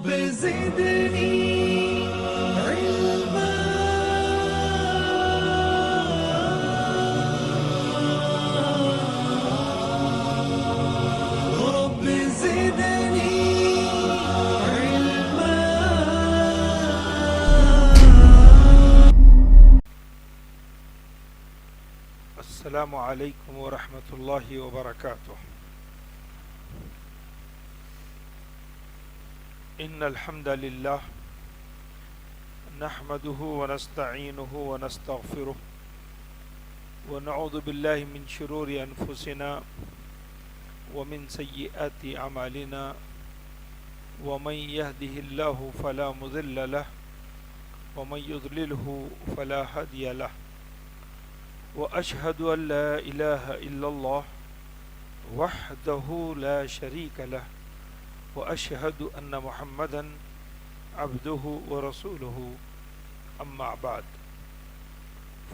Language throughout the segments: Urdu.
رب زدني علما رب زدني علما. السلام عليكم ورحمة الله وبركاته. إن الحمد لله نحمده ونستعينه ونستغفره ونعوذ بالله من شرور أنفسنا ومن سيئات أعمالنا ومن يهده الله فلا مضل له ومن يضلله فلا هادي له وأشهد أن لا إله إلا الله وحده لا شريك له وأشهد أن محمدا عبده ورسوله أما بعد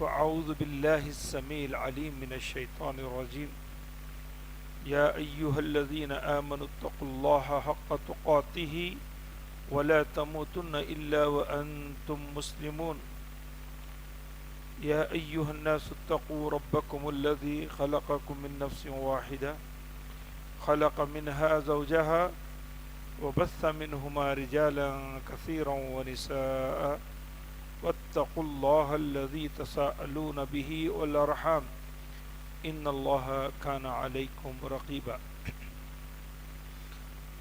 فأعوذ بالله السميع العليم من الشيطان الرجيم. يا أيها الذين آمنوا اتقوا الله حق تقاته ولا تموتن إلا وأنتم مسلمون. يا أيها الناس اتقوا ربكم الذي خلقكم من نفس واحدة خلق منها زوجها وبث منهما رجالا كثيرا ونساء واتقوا الله الذي تساءلون به والأرحام إن الله كان عليكم رقيبا.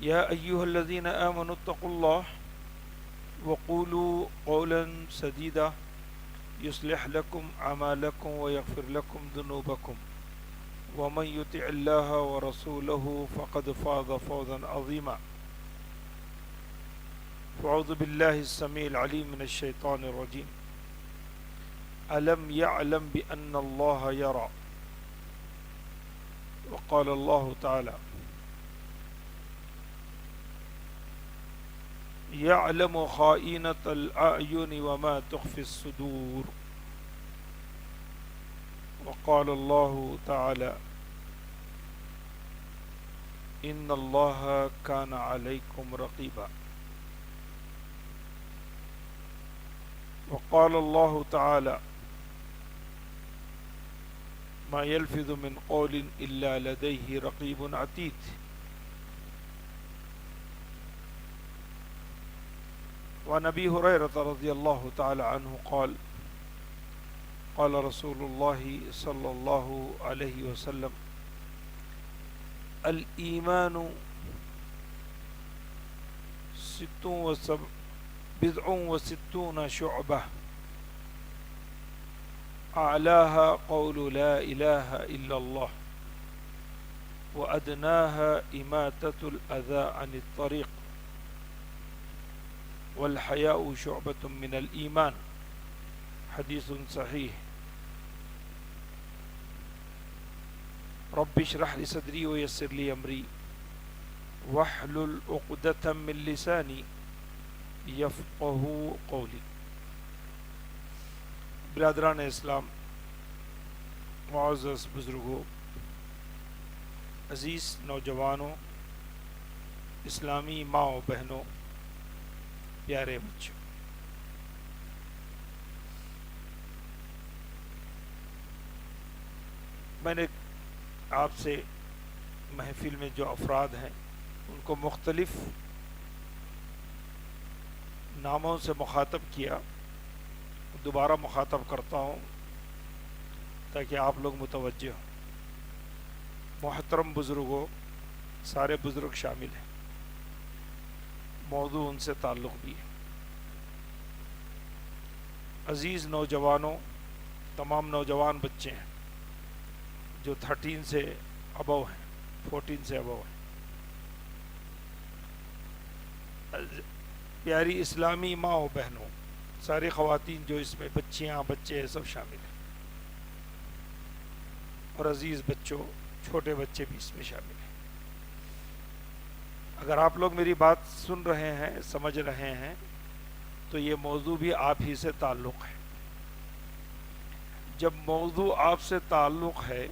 يا أيها الذين آمنوا اتقوا الله وقولوا قولا سديدا يصلح لكم أعمالكم ويغفر لكم ذنوبكم ومن يطع الله ورسوله فقد فاز فوزا عظيما. فأعوذ بالله السميع العليم من الشيطان الرجيم. ألم يعلم بأن الله يرى. وقال الله تعالى يعلم خائنة الأعين وما تخفي الصدور. وقال الله تعالى إن الله كان عليكم رقيبا. وقال الله تعالى ما يلفظ من قول إلا لديه رقيب عتيد. وعن أبي هريرة رضي الله تعالى عنه قال قال رسول الله صلى الله عليه وسلم الإيمان بضع وستون شعبة أعلاها قول لا إله إلا الله وأدناها إماتة الأذى عن الطريق والحياء شعبة من الإيمان. حديث صحيح. رب اشرح لي صدري ويسر لي أمري واحلل عقدة من لساني یفقہ قولی. برادران اسلام، معزز بزرگوں، عزیز نوجوانوں، اسلامی ماں و بہنوں، پیارے بچوں، میں نے آپ سے محفل میں جو افراد ہیں ان کو مختلف ناموں سے مخاطب کیا. دوبارہ مخاطب کرتا ہوں تاکہ آپ لوگ متوجہ ہوں. محترم بزرگوں، سارے بزرگ شامل ہیں، موضوع ان سے تعلق بھی ہے. عزیز نوجوانوں، تمام نوجوان بچے ہیں جو 13 سے ابو ہیں، 14 سے ابو ہیں. پیاری اسلامی ماں و بہنوں، ساری خواتین جو اس میں بچیاں بچے سب شامل ہیں، اور عزیز بچوں، چھوٹے بچے بھی اس میں شامل ہیں. اگر آپ لوگ میری بات سن رہے ہیں، سمجھ رہے ہیں، تو یہ موضوع بھی آپ ہی سے تعلق ہے. جب موضوع آپ سے تعلق ہے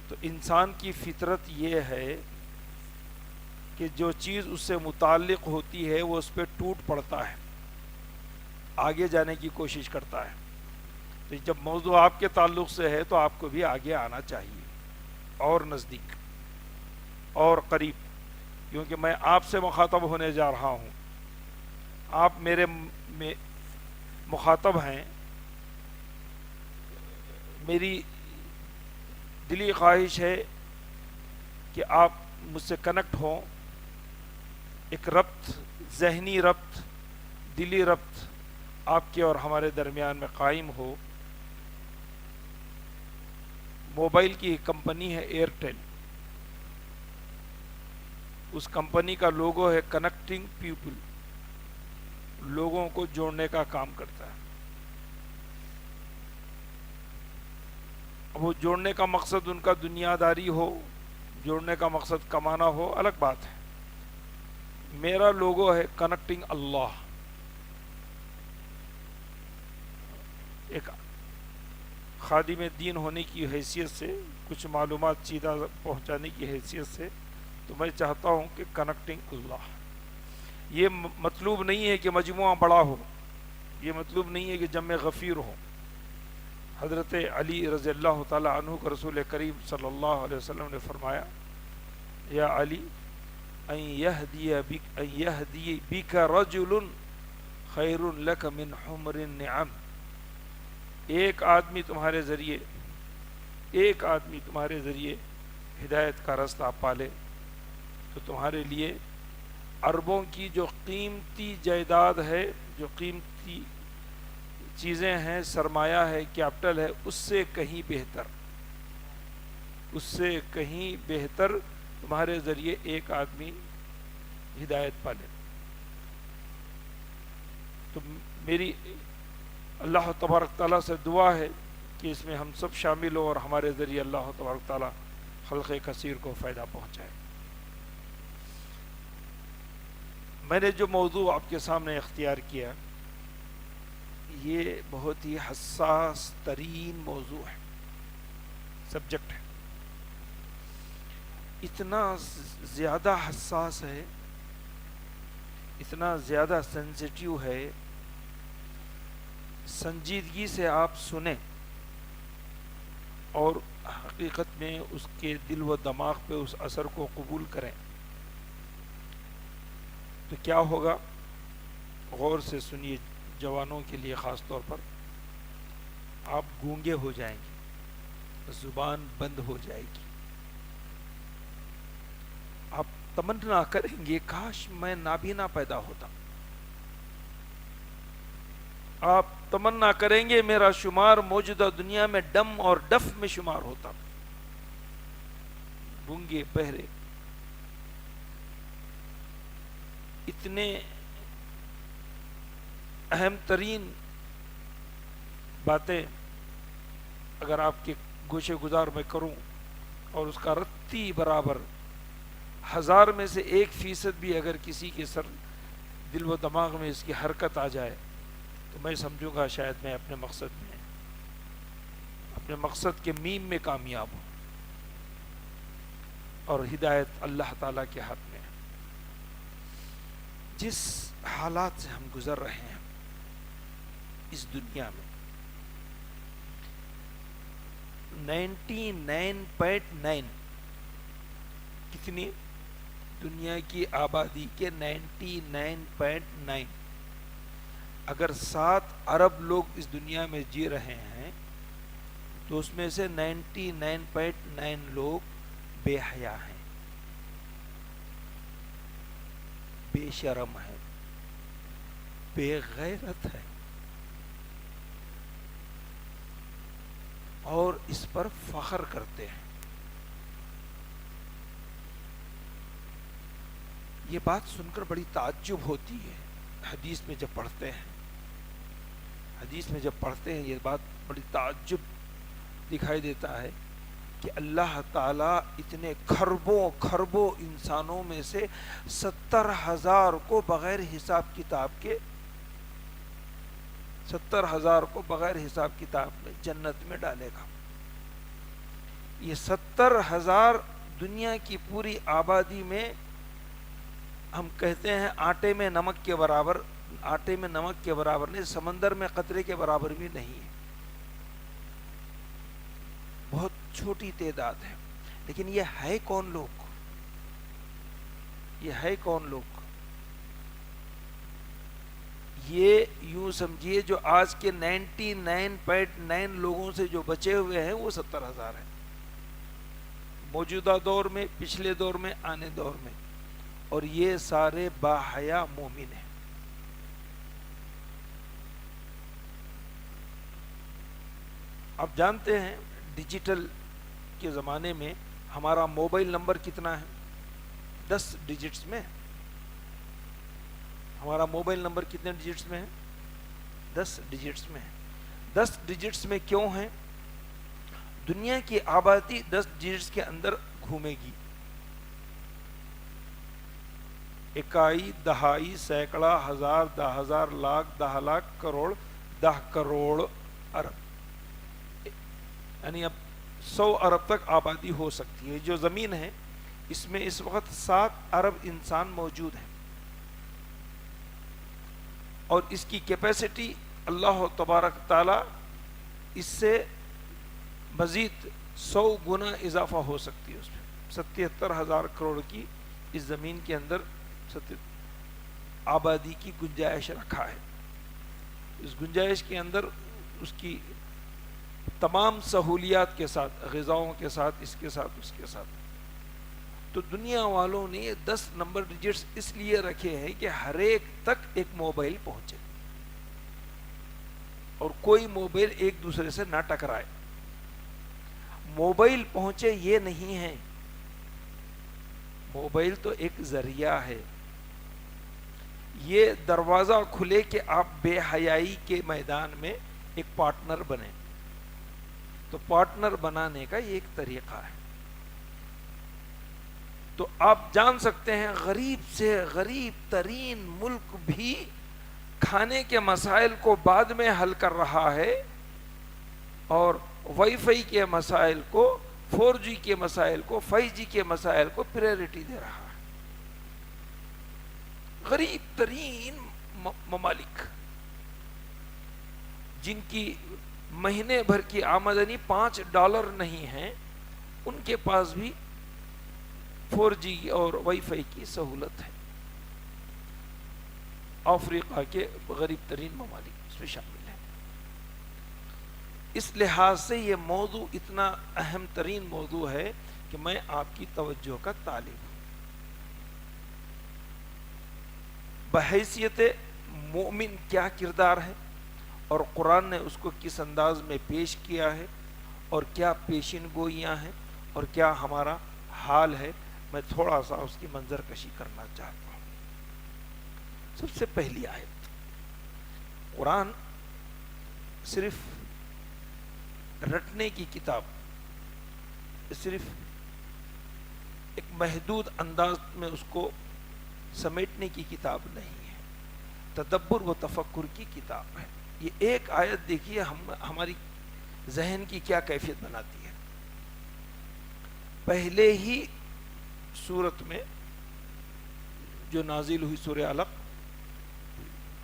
تو انسان کی فطرت یہ ہے کہ جو چیز اس سے متعلق ہوتی ہے وہ اس پہ ٹوٹ پڑتا ہے، آگے جانے کی کوشش کرتا ہے. تو جب موضوع آپ کے تعلق سے ہے تو آپ کو بھی آگے آنا چاہیے، اور نزدیک اور قریب، کیونکہ میں آپ سے مخاطب ہونے جا رہا ہوں، آپ میرے مخاطب ہیں. میری دلی خواہش ہے کہ آپ مجھ سے کنیکٹ ہوں، ایک ربط، ذہنی ربط، دلی ربط آپ کے اور ہمارے درمیان میں قائم ہو. موبائل کی ایک کمپنی ہے ایئرٹیل، اس کمپنی کا لوگو ہے کنیکٹنگ پیپل، لوگوں کو جوڑنے کا کام کرتا ہے. اب وہ جوڑنے کا مقصد ان کا دنیا داری ہو، جوڑنے کا مقصد کمانا ہو، الگ بات ہے. میرا لوگو ہے کنیکٹنگ اللہ. ایک خادم دین ہونے کی حیثیت سے، کچھ معلومات سیدھا پہنچانے کی حیثیت سے، تو میں چاہتا ہوں کہ کنیکٹنگ اللہ. یہ مطلوب نہیں ہے کہ مجموعہ بڑا ہو، یہ مطلوب نہیں ہے کہ جمع غفیر ہو. حضرت علی رضی اللہ تعالی عنہ کو رسول کریم صلی اللہ علیہ وسلم نے فرمایا، یا علی ان یہدی بک رجل خیر لک من حمر النعم. ایک آدمی تمہارے ذریعے ہدایت کا راستہ پالے تو تمہارے لیے اربوں کی جو قیمتی جائیداد ہے، جو قیمتی چیزیں ہیں، سرمایہ ہے، کیپٹل ہے، اس سے کہیں بہتر تمہارے ذریعے ایک آدمی ہدایت پالے. تو میری اللہ تبارک تعالیٰ سے دعا ہے کہ اس میں ہم سب شامل ہوں اور ہمارے ذریعے اللہ تبارک تعالیٰ خلق کثیر کو فائدہ پہنچائے. میں نے جو موضوع آپ کے سامنے اختیار کیا، یہ بہت ہی حساس ترین موضوع ہے، سبجیکٹ ہے. اتنا زیادہ حساس ہے، اتنا زیادہ سینسیٹیو ہے. سنجیدگی سے آپ سنیں اور حقیقت میں اس کے دل و دماغ پہ اس اثر کو قبول کریں تو کیا ہوگا. غور سے سنیے، جوانوں کے لیے خاص طور پر. آپ گونگے ہو جائیں گے، زبان بند ہو جائے گی. آپ تمنا کریں گے کاش میں نابینا پیدا ہوتا. آپ تمنا کریں گے میرا شمار موجودہ دنیا میں ڈم اور ڈف میں شمار ہوتا. گونگے بہرے، اتنے اہم ترین باتیں اگر آپ کے گوشے گزار میں کروں اور اس کا رتی برابر 1000 میں سے 1% بھی اگر کسی کے سر دل و دماغ میں اس کی حرکت آ جائے تو میں سمجھوں گا شاید میں اپنے مقصد کے میم میں کامیاب ہوں اور ہدایت اللہ تعالیٰ کے ہاتھ میں ہے. جس حالات سے ہم گزر رہے ہیں اس دنیا میں، 99.9 کتنی دنیا کی آبادی کے 99.9 اگر 7 ارب لوگ اس دنیا میں جی رہے ہیں تو اس میں سے 99.9 لوگ بے حیا ہیں، بے شرم ہے، بے غیرت ہے، اور اس پر فخر کرتے ہیں. یہ بات سن کر بڑی تعجب ہوتی ہے. حدیث میں جب پڑھتے ہیں یہ بات بڑی تعجب دکھائی دیتا ہے کہ اللہ تعالیٰ اتنے کھربوں انسانوں میں سے 70,000 کو بغیر حساب کتاب میں جنت میں ڈالے گا. یہ 70,000 دنیا کی پوری آبادی میں ہم کہتے ہیں آٹے میں نمک کے برابر، آٹے میں نمک کے برابر نہیں، سمندر میں قطرے کے برابر بھی نہیں ہے، بہت چھوٹی تعداد ہے. لیکن یہ ہے کون لوگ؟ یہ ہے کون لوگ؟ یہ یوں سمجھیے جو آج کے 99.9 لوگوں سے جو بچے ہوئے ہیں وہ 70,000 ہیں، موجودہ دور میں، پچھلے دور میں، آنے دور میں، اور یہ سارے باحیا مومن ہیں. آپ جانتے ہیں ڈیجیٹل کے زمانے میں ہمارا موبائل نمبر کتنا ہے؟ 10 ڈیجٹس میں. ہمارا موبائل نمبر کتنے ڈیجٹس میں ہے؟ 10 ڈیجٹس میں ہے. 10 ڈیجٹس میں کیوں ہیں؟ دنیا کی آبادی 10 ڈیجٹس کے اندر گھومے گی. اکائی، دہائی، سینکڑا، ہزار، 10,000، لاکھ، 10 لاکھ، کروڑ، 10 کروڑ، ارب، یعنی اب 100 ارب تک آبادی ہو سکتی ہے. جو زمین ہے اس میں اس وقت 7 ارب انسان موجود ہیں، اور اس کی کیپیسٹی اللہ تبارک تعالی اس سے مزید 100 گنا اضافہ ہو سکتی ہے. اس میں 77,000 کروڑ کی اس زمین کے اندر آبادی کی گنجائش رکھا ہے. اس گنجائش کے اندر اس کی تمام سہولیات کے ساتھ، غذاؤں کے ساتھ، اس کے ساتھ، اس کے ساتھ. تو دنیا والوں نے 10 نمبر ڈیجٹس اس لیے رکھے ہیں کہ ہر ایک تک ایک موبائل پہنچے اور کوئی موبائل ایک دوسرے سے نہ ٹکرائے. موبائل پہنچے یہ نہیں ہے، موبائل تو ایک ذریعہ ہے. یہ دروازہ کھلے کہ آپ بے حیائی کے میدان میں ایک پارٹنر بنیں. تو پارٹنر بنانے کا یہ ایک طریقہ ہے. تو آپ جان سکتے ہیں غریب سے غریب ترین ملک بھی کھانے کے مسائل کو بعد میں حل کر رہا ہے، اور وائی فائی کے مسائل کو، 4G کے مسائل کو، 5G کے مسائل کو پریورٹی دے رہا ہے. غریب ترین ممالک جن کی مہینے بھر کی آمدنی $5 نہیں ہے، ان کے پاس بھی 4G اور وائی فائی کی سہولت ہے. افریقہ کے غریب ترین ممالک اس میں شامل ہیں. اس لحاظ سے یہ موضوع اتنا اہم ترین موضوع ہے کہ میں آپ کی توجہ کا طالب ہوں. بحیثیت مومن کیا کردار ہے، اور قرآن نے اس کو کس انداز میں پیش کیا ہے، اور کیا پیشین گوئیاں ہیں، اور کیا ہمارا حال ہے، میں تھوڑا سا اس کی منظر کشی کرنا چاہتا ہوں. سب سے پہلی آیت، قرآن صرف رٹنے کی کتاب، صرف ایک محدود انداز میں اس کو سمیٹنے کی کتاب نہیں ہے، تدبر و تفکر کی کتاب ہے. یہ ایک آیت دیکھیے ہماری ذہن کی کیا کیفیت بناتی ہے. پہلے ہی سورت میں جو نازل ہوئی سورہ علق،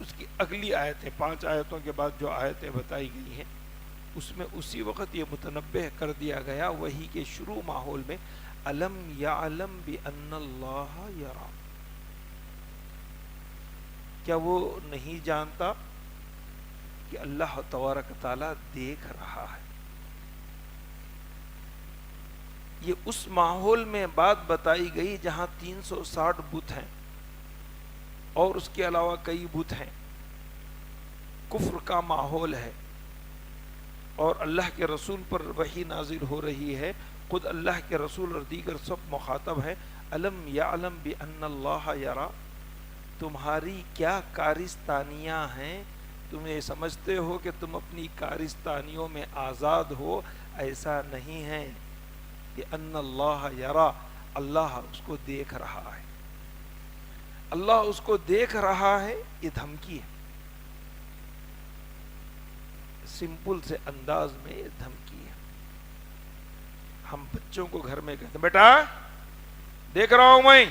اس کی اگلی آیتیں، 5 آیتوں کے بعد جو آیتیں بتائی گئی ہیں، اس میں اسی وقت یہ متنبہ کر دیا گیا وحی کے شروع ماحول میں، الم یعلم بان اللہ یرا، کیا وہ نہیں جانتا کہ اللہ تبارک تعالی دیکھ رہا ہے. یہ اس ماحول میں بات بتائی گئی جہاں 360 بت ہیں، اور اس کے علاوہ کئی بت ہیں، کفر کا ماحول ہے، اور اللہ کے رسول پر وحی نازل ہو رہی ہے. خود اللہ کے رسول اور دیگر سب مخاطب ہیں. الم یعلم بان اللہ یرا، تمہاری کیا کارستانیاں ہیں، تم یہ سمجھتے ہو کہ تم اپنی کارستانیوں میں آزاد ہو؟ ایسا نہیں ہے. کہ ان اللہ یرا، اللہ اس کو دیکھ رہا ہے. اللہ اس کو دیکھ رہا ہے، یہ دھمکی ہے. سمپل سے انداز میں یہ دھمکی ہے. ہم بچوں کو گھر میں کہتے ہیں بیٹا دیکھ رہا ہوں میں،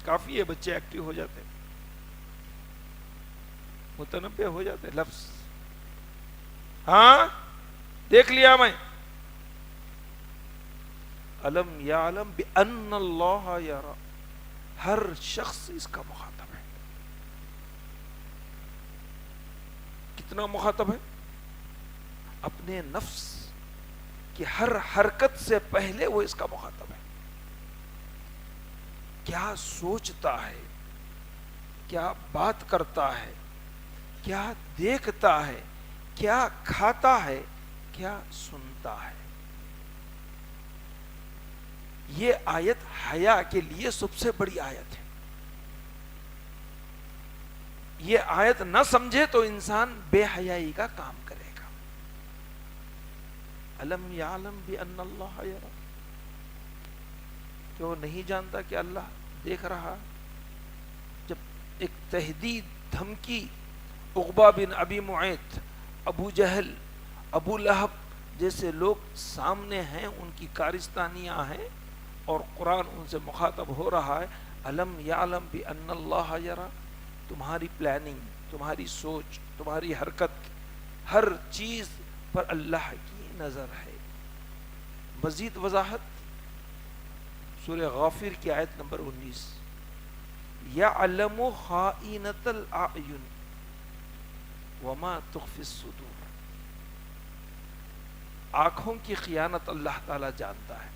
کافی ہے بچے ایکٹیو ہو جاتے ہیں، متنبع ہو جاتے ہیں لفظ. ہاں دیکھ لیا میں. الم یعلم بان اللہ یرا، ہر شخص اس کا مخاطب ہے. کتنا مخاطب ہے؟ اپنے نفس کی ہر حرکت سے پہلے وہ اس کا مخاطب ہے. کیا سوچتا ہے، کیا بات کرتا ہے، کیا دیکھتا ہے، کیا کھاتا ہے، کیا سنتا ہے. یہ آیت حیا کے لیے سب سے بڑی آیت ہے. یہ آیت نہ سمجھے تو انسان بے حیائی کا کام کرے گا. الم یعلم بان اللہ یرا، کہ وہ نہیں جانتا کہ اللہ دیکھ رہا. جب ایک تہدید، دھمکی، عقبہ بن ابی معیط، ابو جہل، ابو لہب جیسے لوگ سامنے ہیں، ان کی کارستانیاں ہیں، اور قرآن ان سے مخاطب ہو رہا ہے. الم یعلم بان اللہ یرا، تمہاری پلاننگ، تمہاری سوچ، تمہاری حرکت، ہر چیز پر اللہ کی نظر ہے. مزید وضاحت سورہ غافر کی آیت نمبر 19. یعلم خائنۃ الاعین وما تخفی الصدور. آنکھوں کی خیانت اللہ تعالی جانتا ہے.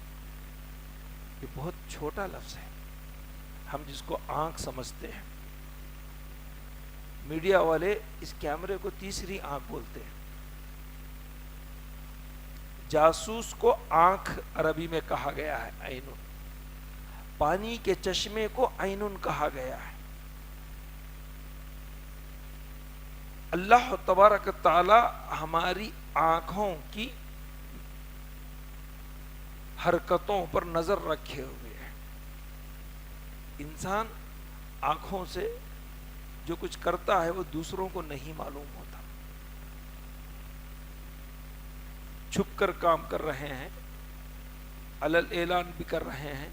یہ بہت چھوٹا لفظ ہے، ہم جس کو آنکھ سمجھتے ہیں. میڈیا والے اس کیمرے کو تیسری آنکھ بولتے ہیں. جاسوس کو آنکھ عربی میں کہا گیا ہے عین. پانی کے چشمے کو عین کہا گیا ہے. اللہ تبارک تعالی ہماری آنکھوں کی حرکتوں پر نظر رکھے ہوئے ہیں. انسان آنکھوں سے جو کچھ کرتا ہے وہ دوسروں کو نہیں معلوم ہوتا. چھپ کر کام کر رہے ہیں، علل اعلان بھی کر رہے ہیں،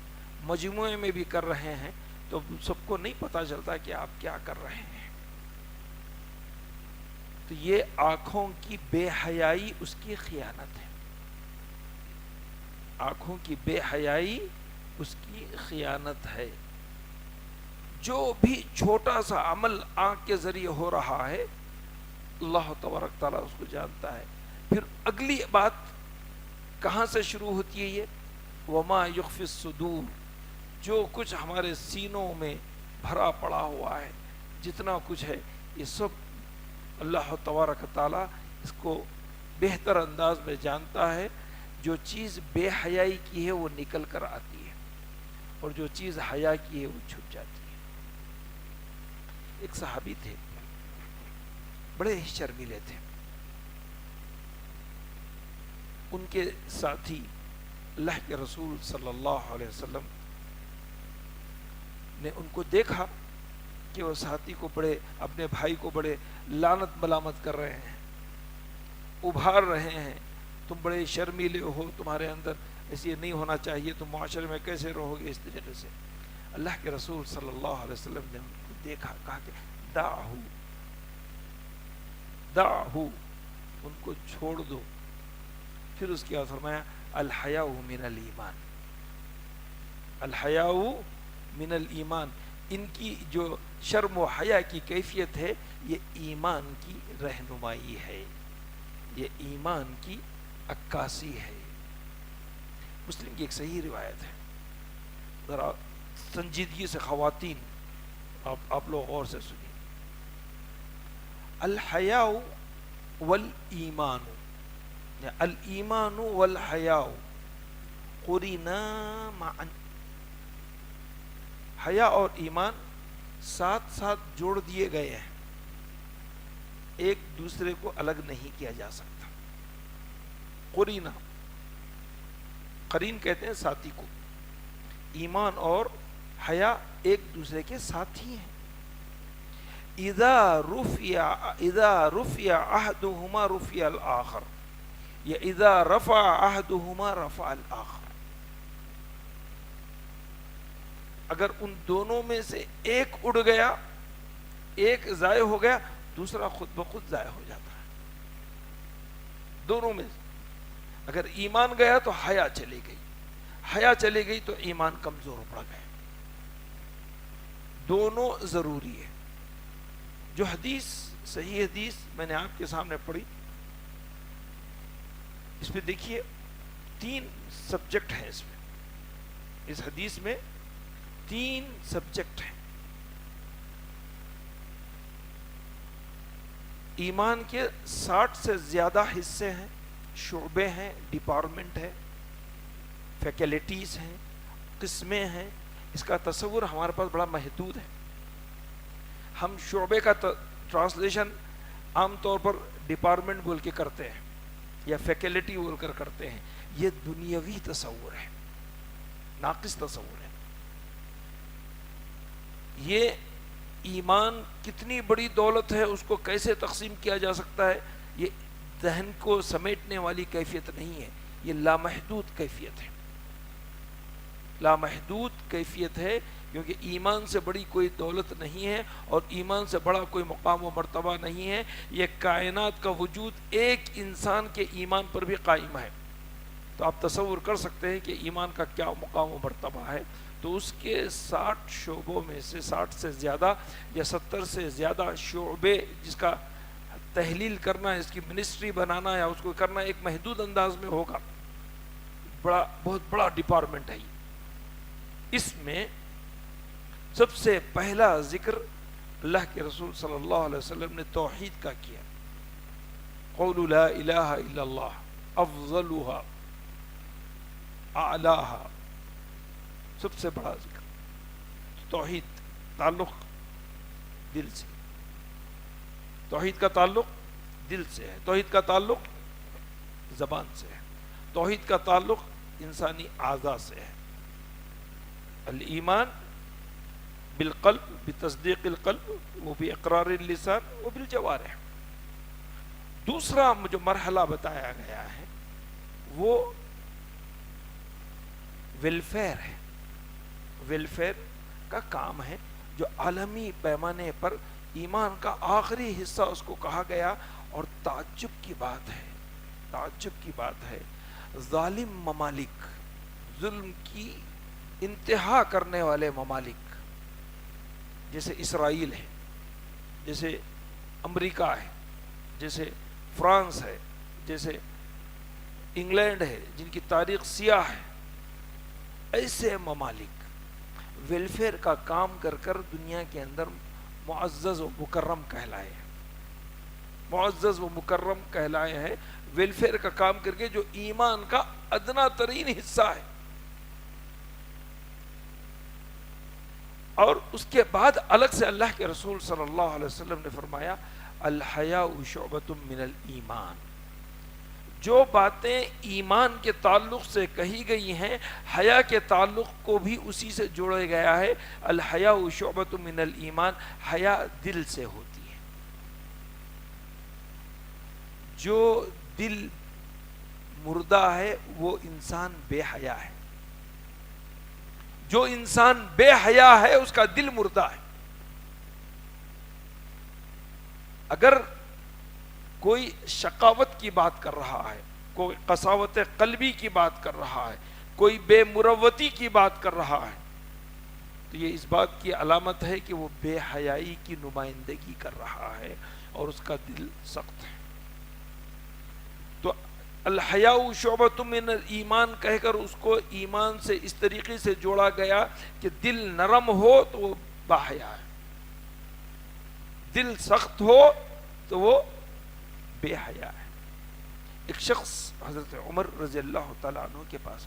مجموعے میں بھی کر رہے ہیں، تو سب کو نہیں پتا چلتا کہ آپ کیا کر رہے ہیں. تو یہ آنکھوں کی بے حیائی اس کی خیانت ہے. آنکھوں کی بے حیائی اس کی خیانت ہے. جو بھی چھوٹا سا عمل آنکھ کے ذریعے ہو رہا ہے اللہ تبارک تعالیٰ اس کو جانتا ہے. پھر اگلی بات کہاں سے شروع ہوتی ہے؟ یہ وما یخفی الصدور، جو کچھ ہمارے سینوں میں بھرا پڑا ہوا ہے، جتنا کچھ ہے، یہ سب اللہ تبارک تعالیٰ اس کو بہتر انداز میں جانتا ہے. جو چیز بے حیائی کی ہے وہ نکل کر آتی ہے، اور جو چیز حیا کی ہے وہ چھپ جاتی ہے. ایک صحابی تھے، بڑے ہی شرمیلے تھے. ان کے ساتھی اللہ کے رسول صلی اللہ علیہ وسلم نے ان کو دیکھا کہ وہ ساتھی کو بڑے، اپنے بھائی کو بڑے لعنت ملامت کر رہے ہیں، ابھار رہے ہیں. تم بڑے شرمیلے ہو، تمہارے اندر ایسے نہیں ہونا چاہیے، تم معاشرے میں کیسے رہو گے اس طریقے سے. اللہ کے رسول صلی اللہ علیہ وسلم نے ان کو دیکھا، کہا کہ دعہو دعہو، ان کو چھوڑ دو. پھر اس کے بعد فرمایا الحیاء من الایمان، الحیاء من الایمان. ان کی جو شرم و حیا کی کیفیت ہے یہ ایمان کی رہنمائی ہے، یہ ایمان کی عکاسی ہے. مسلم کی ایک صحیح روایت ہے، ذرا سنجیدگی سے خواتین آپ لوگ غور سے سنیے. الحیاء والایمان، الایمان والحیاء قرینا معا. حیا اور ایمان ساتھ ساتھ جوڑ دیے گئے ہیں، ایک دوسرے کو الگ نہیں کیا جا سکتا. قرینا، قرین کہتے ہیں ساتھی کو. ایمان اور حیا ایک دوسرے کے ساتھی ہیں. اذا رفع احدهما رفع الاخر، یا اذا رفع احدهما رفع الاخر. اگر ان دونوں میں سے ایک اڑ گیا، ایک ضائع ہو گیا، دوسرا خود بخود ضائع ہو جاتا ہے. دونوں میں اگر ایمان گیا تو حیا چلی گئی، حیا چلی گئی تو ایمان کمزور پڑ گیا. دونوں ضروری ہے. جو حدیث، صحیح حدیث میں نے آپ کے سامنے پڑھی، اس پہ دیکھیے 3 سبجیکٹ ہیں. اس حدیث میں 3 سبجیکٹ ہیں. ایمان کے 60 سے زیادہ حصے ہیں، شعبے ہیں، ڈپارٹمنٹ ہے، فیکلٹیز ہیں، قسمیں ہیں. اس کا تصور ہمارے پاس بڑا محدود ہے. ہم شعبے کا ٹرانسلیشن عام طور پر ڈپارٹمنٹ بول کے کرتے ہیں یا فیکلٹی بول کر کرتے ہیں. یہ دنیاوی تصور ہے، ناقص تصور ہے. یہ ایمان کتنی بڑی دولت ہے، اس کو کیسے تقسیم کیا جا سکتا ہے، یہ ذہن کو سمیٹنے والی کیفیت نہیں ہے. یہ لامحدود کیفیت ہے، لامحدود کیفیت ہے. کیونکہ ایمان سے بڑی کوئی دولت نہیں ہے اور ایمان سے بڑا کوئی مقام و مرتبہ نہیں ہے. یہ کائنات کا وجود ایک انسان کے ایمان پر بھی قائم ہے. تو آپ تصور کر سکتے ہیں کہ ایمان کا کیا مقام و مرتبہ ہے. تو اس کے 60 شعبوں میں سے 60 سے زیادہ یا 70 سے زیادہ شعبے، جس کا تحلیل کرنا، اس کی منسٹری بنانا یا اس کو کرنا ایک محدود انداز میں ہوگا. بہت بڑا ڈپارٹمنٹ ہے. اس میں سب سے پہلا ذکر اللہ کے رسول صلی اللہ علیہ وسلم نے توحید کا کیا. قول لا الہ الا اللہ افضلها اعلاها، سب سے بڑا ذکر. توحید تعلق دل سے، توحید کا تعلق دل سے ہے. توحید کا تعلق زبان سے ہے. توحید کا تعلق انسانی اعضاء سے ہے. الایمان بالقلب، بتصدیق القلب و باقرار اللسان و بالجوارح. دوسرا جو مرحلہ بتایا گیا ہے وہ ویلفیئر ہے. ویلفیئر کا کام ہے جو عالمی پیمانے پر ایمان کا آخری حصہ اس کو کہا گیا. اور تعجب کی بات ہے، تعجب کی بات ہے، ظالم ممالک، ظلم کی انتہا کرنے والے ممالک جیسے اسرائیل ہے، جیسے امریکہ ہے، جیسے فرانس ہے، جیسے انگلینڈ ہے، جن کی تاریخ سیاہ ہے، ایسے ممالک ویلفیئر کا کام کر کر دنیا کے اندر معزز و مکرم کہلائے ہیں. معزز و مکرم کہلائے ہیں ویلفیئر کا کام کر کے، جو ایمان کا ادنا ترین حصہ ہے. اور اس کے بعد الگ سے اللہ کے رسول صلی اللہ علیہ وسلم نے فرمایا الحیاء شعبۃ من الایمان. جو باتیں ایمان کے تعلق سے کہی گئی ہیں، حیا کے تعلق کو بھی اسی سے جوڑا گیا ہے. الحیاء شعبۃ من الایمان، حیا دل سے ہوتی ہے. جو دل مردہ ہے وہ انسان بے حیا ہے. جو انسان بے حیا ہے اس کا دل مردہ ہے. اگر کوئی شقاوت کی بات کر رہا ہے، کوئی قساوت قلبی کی بات کر رہا ہے، کوئی بے مروتی کی بات کر رہا ہے، تو یہ اس بات کی علامت ہے کہ وہ بے حیائی کی نمائندگی کر رہا ہے اور اس کا دل سخت ہے. تو الحیاء شعبۃ من الایمان کہہ کر اس کو ایمان سے اس طریقے سے جوڑا گیا کہ دل نرم ہو تو وہ باحیا ہے، دل سخت ہو تو وہ بے حیا ہے. ایک شخص حضرت عمر رضی اللہ تعالیٰ عنہ کے پاس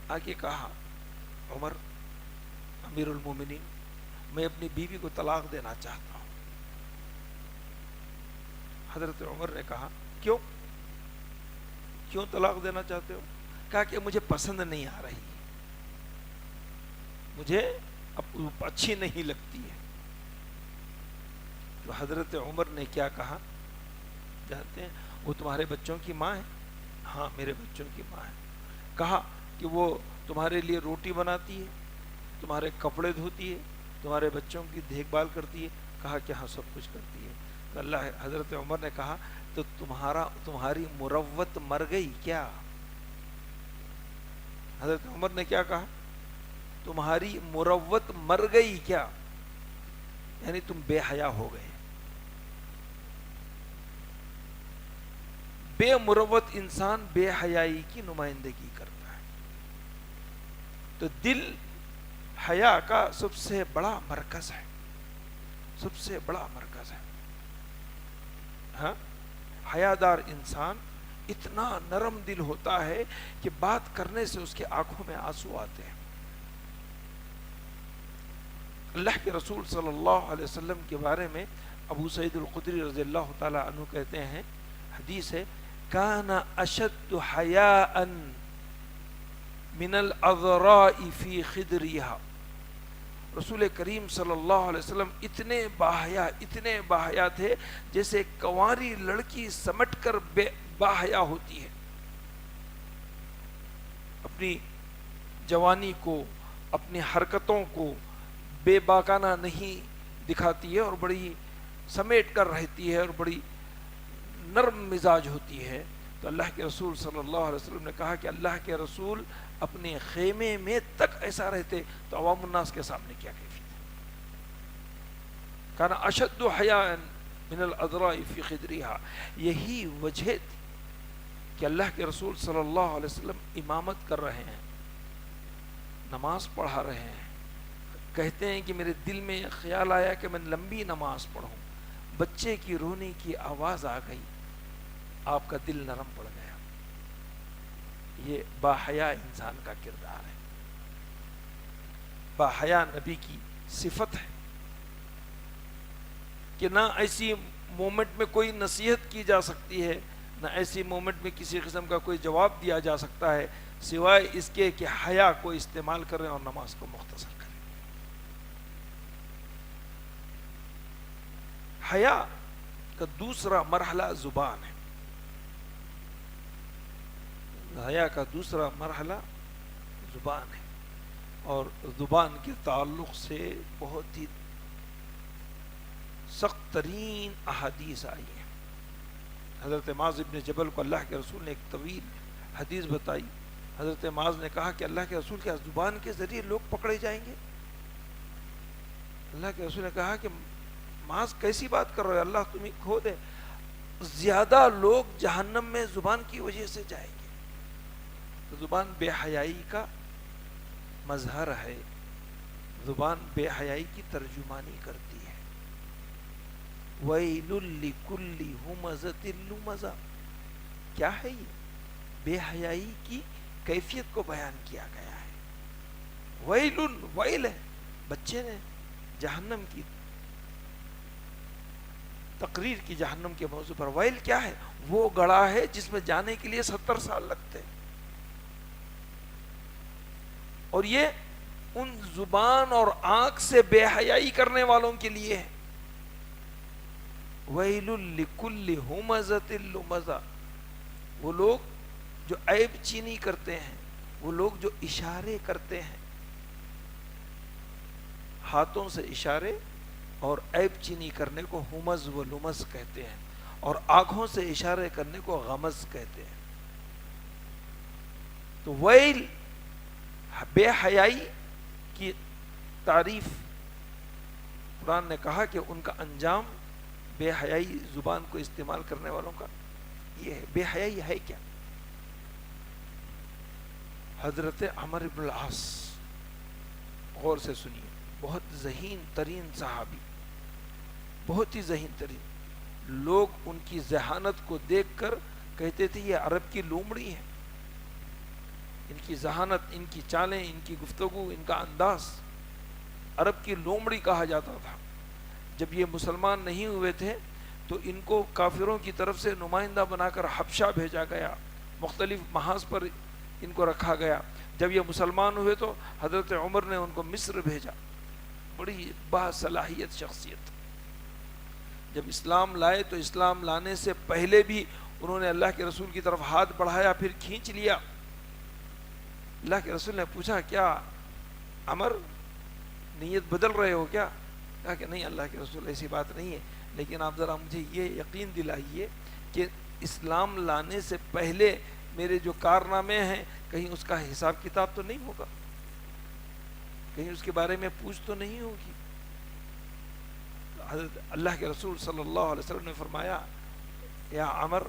آگے کہا عمر امیر المومنین، میں اپنی بیوی کو طلاق دینا چاہتا ہوں. حضرت عمر نے کہا کیوں طلاق دینا چاہتے ہو؟ کہا کہ مجھے پسند نہیں آ رہی، مجھے اچھی نہیں لگتی ہے. تو حضرت عمر نے کیا کہا جانتے ہیں؟ وہ تمہارے بچوں کی ماں ہے؟ ہاں میرے بچوں کی ماں ہے. کہا کہ وہ تمہارے لیے روٹی بناتی ہے، تمہارے کپڑے دھوتی ہے، تمہارے بچوں کی دیکھ بھال کرتی ہے؟ کہا کہ ہاں سب کچھ کرتی ہے۔ تو اللہ حضرت عمر نے کہا تو تمہاری مروت مر گئی کیا؟ حضرت عمر نے کیا کہا؟ تمہاری مروت مر گئی کیا؟ یعنی تم بے حیا ہو گئے۔ بے مروت انسان بے حیائی کی نمائندگی کرتا ہے۔ تو دل حیا کا سب سے بڑا مرکز ہے، سب سے بڑا مرکز ہے۔ ہاں، حیادار انسان اتنا نرم دل ہوتا ہے کہ بات کرنے سے اس کے آنکھوں میں آنسو آتے ہیں۔ اللہ کے رسول صلی اللہ علیہ وسلم کے بارے میں ابو سعید الخدری رضی اللہ تعالی عنہ کہتے ہیں، حدیث ہے، کان اشد حیاء من العذراء فی خدریہا۔ رسول کریم صلی اللہ علیہ وسلم اتنے باحیا تھے جیسے کنواری لڑکی سمٹ کر باحیا ہوتی ہے، اپنی جوانی کو، اپنی حرکتوں کو بے باکانہ نہیں دکھاتی ہے اور بڑی سمیٹ کر رہتی ہے اور بڑی نرم مزاج ہوتی ہے۔ تو اللہ کے رسول صلی اللہ علیہ وسلم نے کہا کہ اللہ کے رسول اپنے خیمے میں تک ایسا رہتے تو عوام الناس کے سامنے کیا کیفیت ہے۔ کان اشد حیاء من العذراء فی خدریہا۔ یہی وجہ تھی کہ اللہ کے رسول صلی اللہ علیہ وسلم امامت کر رہے ہیں، نماز پڑھا رہے ہیں، کہتے ہیں کہ میرے دل میں خیال آیا کہ میں لمبی نماز پڑھوں، بچے کی رونے کی آواز آ گئی، آپ کا دل نرم پڑ گیا۔ یہ باحیا انسان کا کردار ہے، باحیا نبی کی صفت ہے کہ نہ ایسی مومنٹ میں کوئی نصیحت کی جا سکتی ہے، نہ ایسی مومنٹ میں کسی قسم کا کوئی جواب دیا جا سکتا ہے سوائے اس کے کہ حیا کو استعمال کریں اور نماز کو مختصر کریں۔ حیا کا دوسرا مرحلہ زبان ہے، حیا کا دوسرا مرحلہ زبان ہے، اور زبان کے تعلق سے بہت ہی سخت ترین احادیث آئی ہیں۔ حضرت معاذ بن جبل کو اللہ کے رسول نے ایک طویل حدیث بتائی۔ حضرت معاذ نے کہا کہ اللہ کے رسول کیا زبان کے ذریعے لوگ پکڑے جائیں گے؟ اللہ کے رسول نے کہا کہ معاذ کیسی بات کر رہے ہو، اللہ تمہیں کھو دے، زیادہ لوگ جہنم میں زبان کی وجہ سے جائیں گے۔ تو زبان بے حیائی کا مظہر ہے، زبان بے حیائی کی ترجمانی کرتی ہے۔ وَيْلٌ لِكُلِّ هُمَزَةٍ لُمَزَةٍ، کیا ہے یہ؟ بے حیائی کی کیفیت کو بیان کیا گیا ہے۔ وَيْلٌ، وَيْل ہے، بچے نے جہنم کی تقریر کی جہنم کے موضوع پر۔ ویل کیا ہے؟ وہ گڑھا ہے جس میں جانے کے لیے 70 سال لگتے ہیں، اور یہ ان زبان اور آنکھ سے بے حیائی کرنے والوں کے لیے ہے۔ ویل لکل ہمزۃ لمزہ، وہ لوگ جو عیب چینی کرتے ہیں، وہ لوگ جو اشارے کرتے ہیں، ہاتھوں سے اشارے اور عیب چینی کرنے کو ہمز و لمز کہتے ہیں، اور آنکھوں سے اشارے کرنے کو غمز کہتے ہیں۔ تو ویل بے حیائی کی تعریف قرآن نے کہا کہ ان کا انجام بے حیائی زبان کو استعمال کرنے والوں کا یہ ہے۔ بے حیائی ہے کیا؟ حضرت عمر بن العاص، غور سے سنیے، بہت ذہین ترین صحابی، بہت ہی ذہین ترین، لوگ ان کی ذہانت کو دیکھ کر کہتے تھے یہ عرب کی لومڑی ہے، ان کی ذہانت، ان کی چالیں، ان کی گفتگو، ان کا انداز عرب کی لومڑی کہا جاتا تھا۔ جب یہ مسلمان نہیں ہوئے تھے تو ان کو کافروں کی طرف سے نمائندہ بنا کر حبشہ بھیجا گیا، مختلف محاذ پر ان کو رکھا گیا۔ جب یہ مسلمان ہوئے تو حضرت عمر نے ان کو مصر بھیجا، بڑی باصلاحیت شخصیت۔ جب اسلام لائے تو اسلام لانے سے پہلے بھی انہوں نے اللہ کے رسول کی طرف ہاتھ بڑھایا، پھر کھینچ لیا، اللہ کے رسول نے پوچھا کیا عمر نیت بدل رہے ہو کیا؟ کہا کہ نہیں اللہ کے رسول ایسی بات نہیں ہے، لیکن آپ ذرا مجھے یہ یقین دلائیے کہ اسلام لانے سے پہلے میرے جو کارنامے ہیں کہیں اس کا حساب کتاب تو نہیں ہوگا، کہیں اس کے بارے میں پوچھ تو نہیں ہوگی؟ حضرت اللہ کے رسول صلی اللہ علیہ وسلم نے فرمایا یا عمر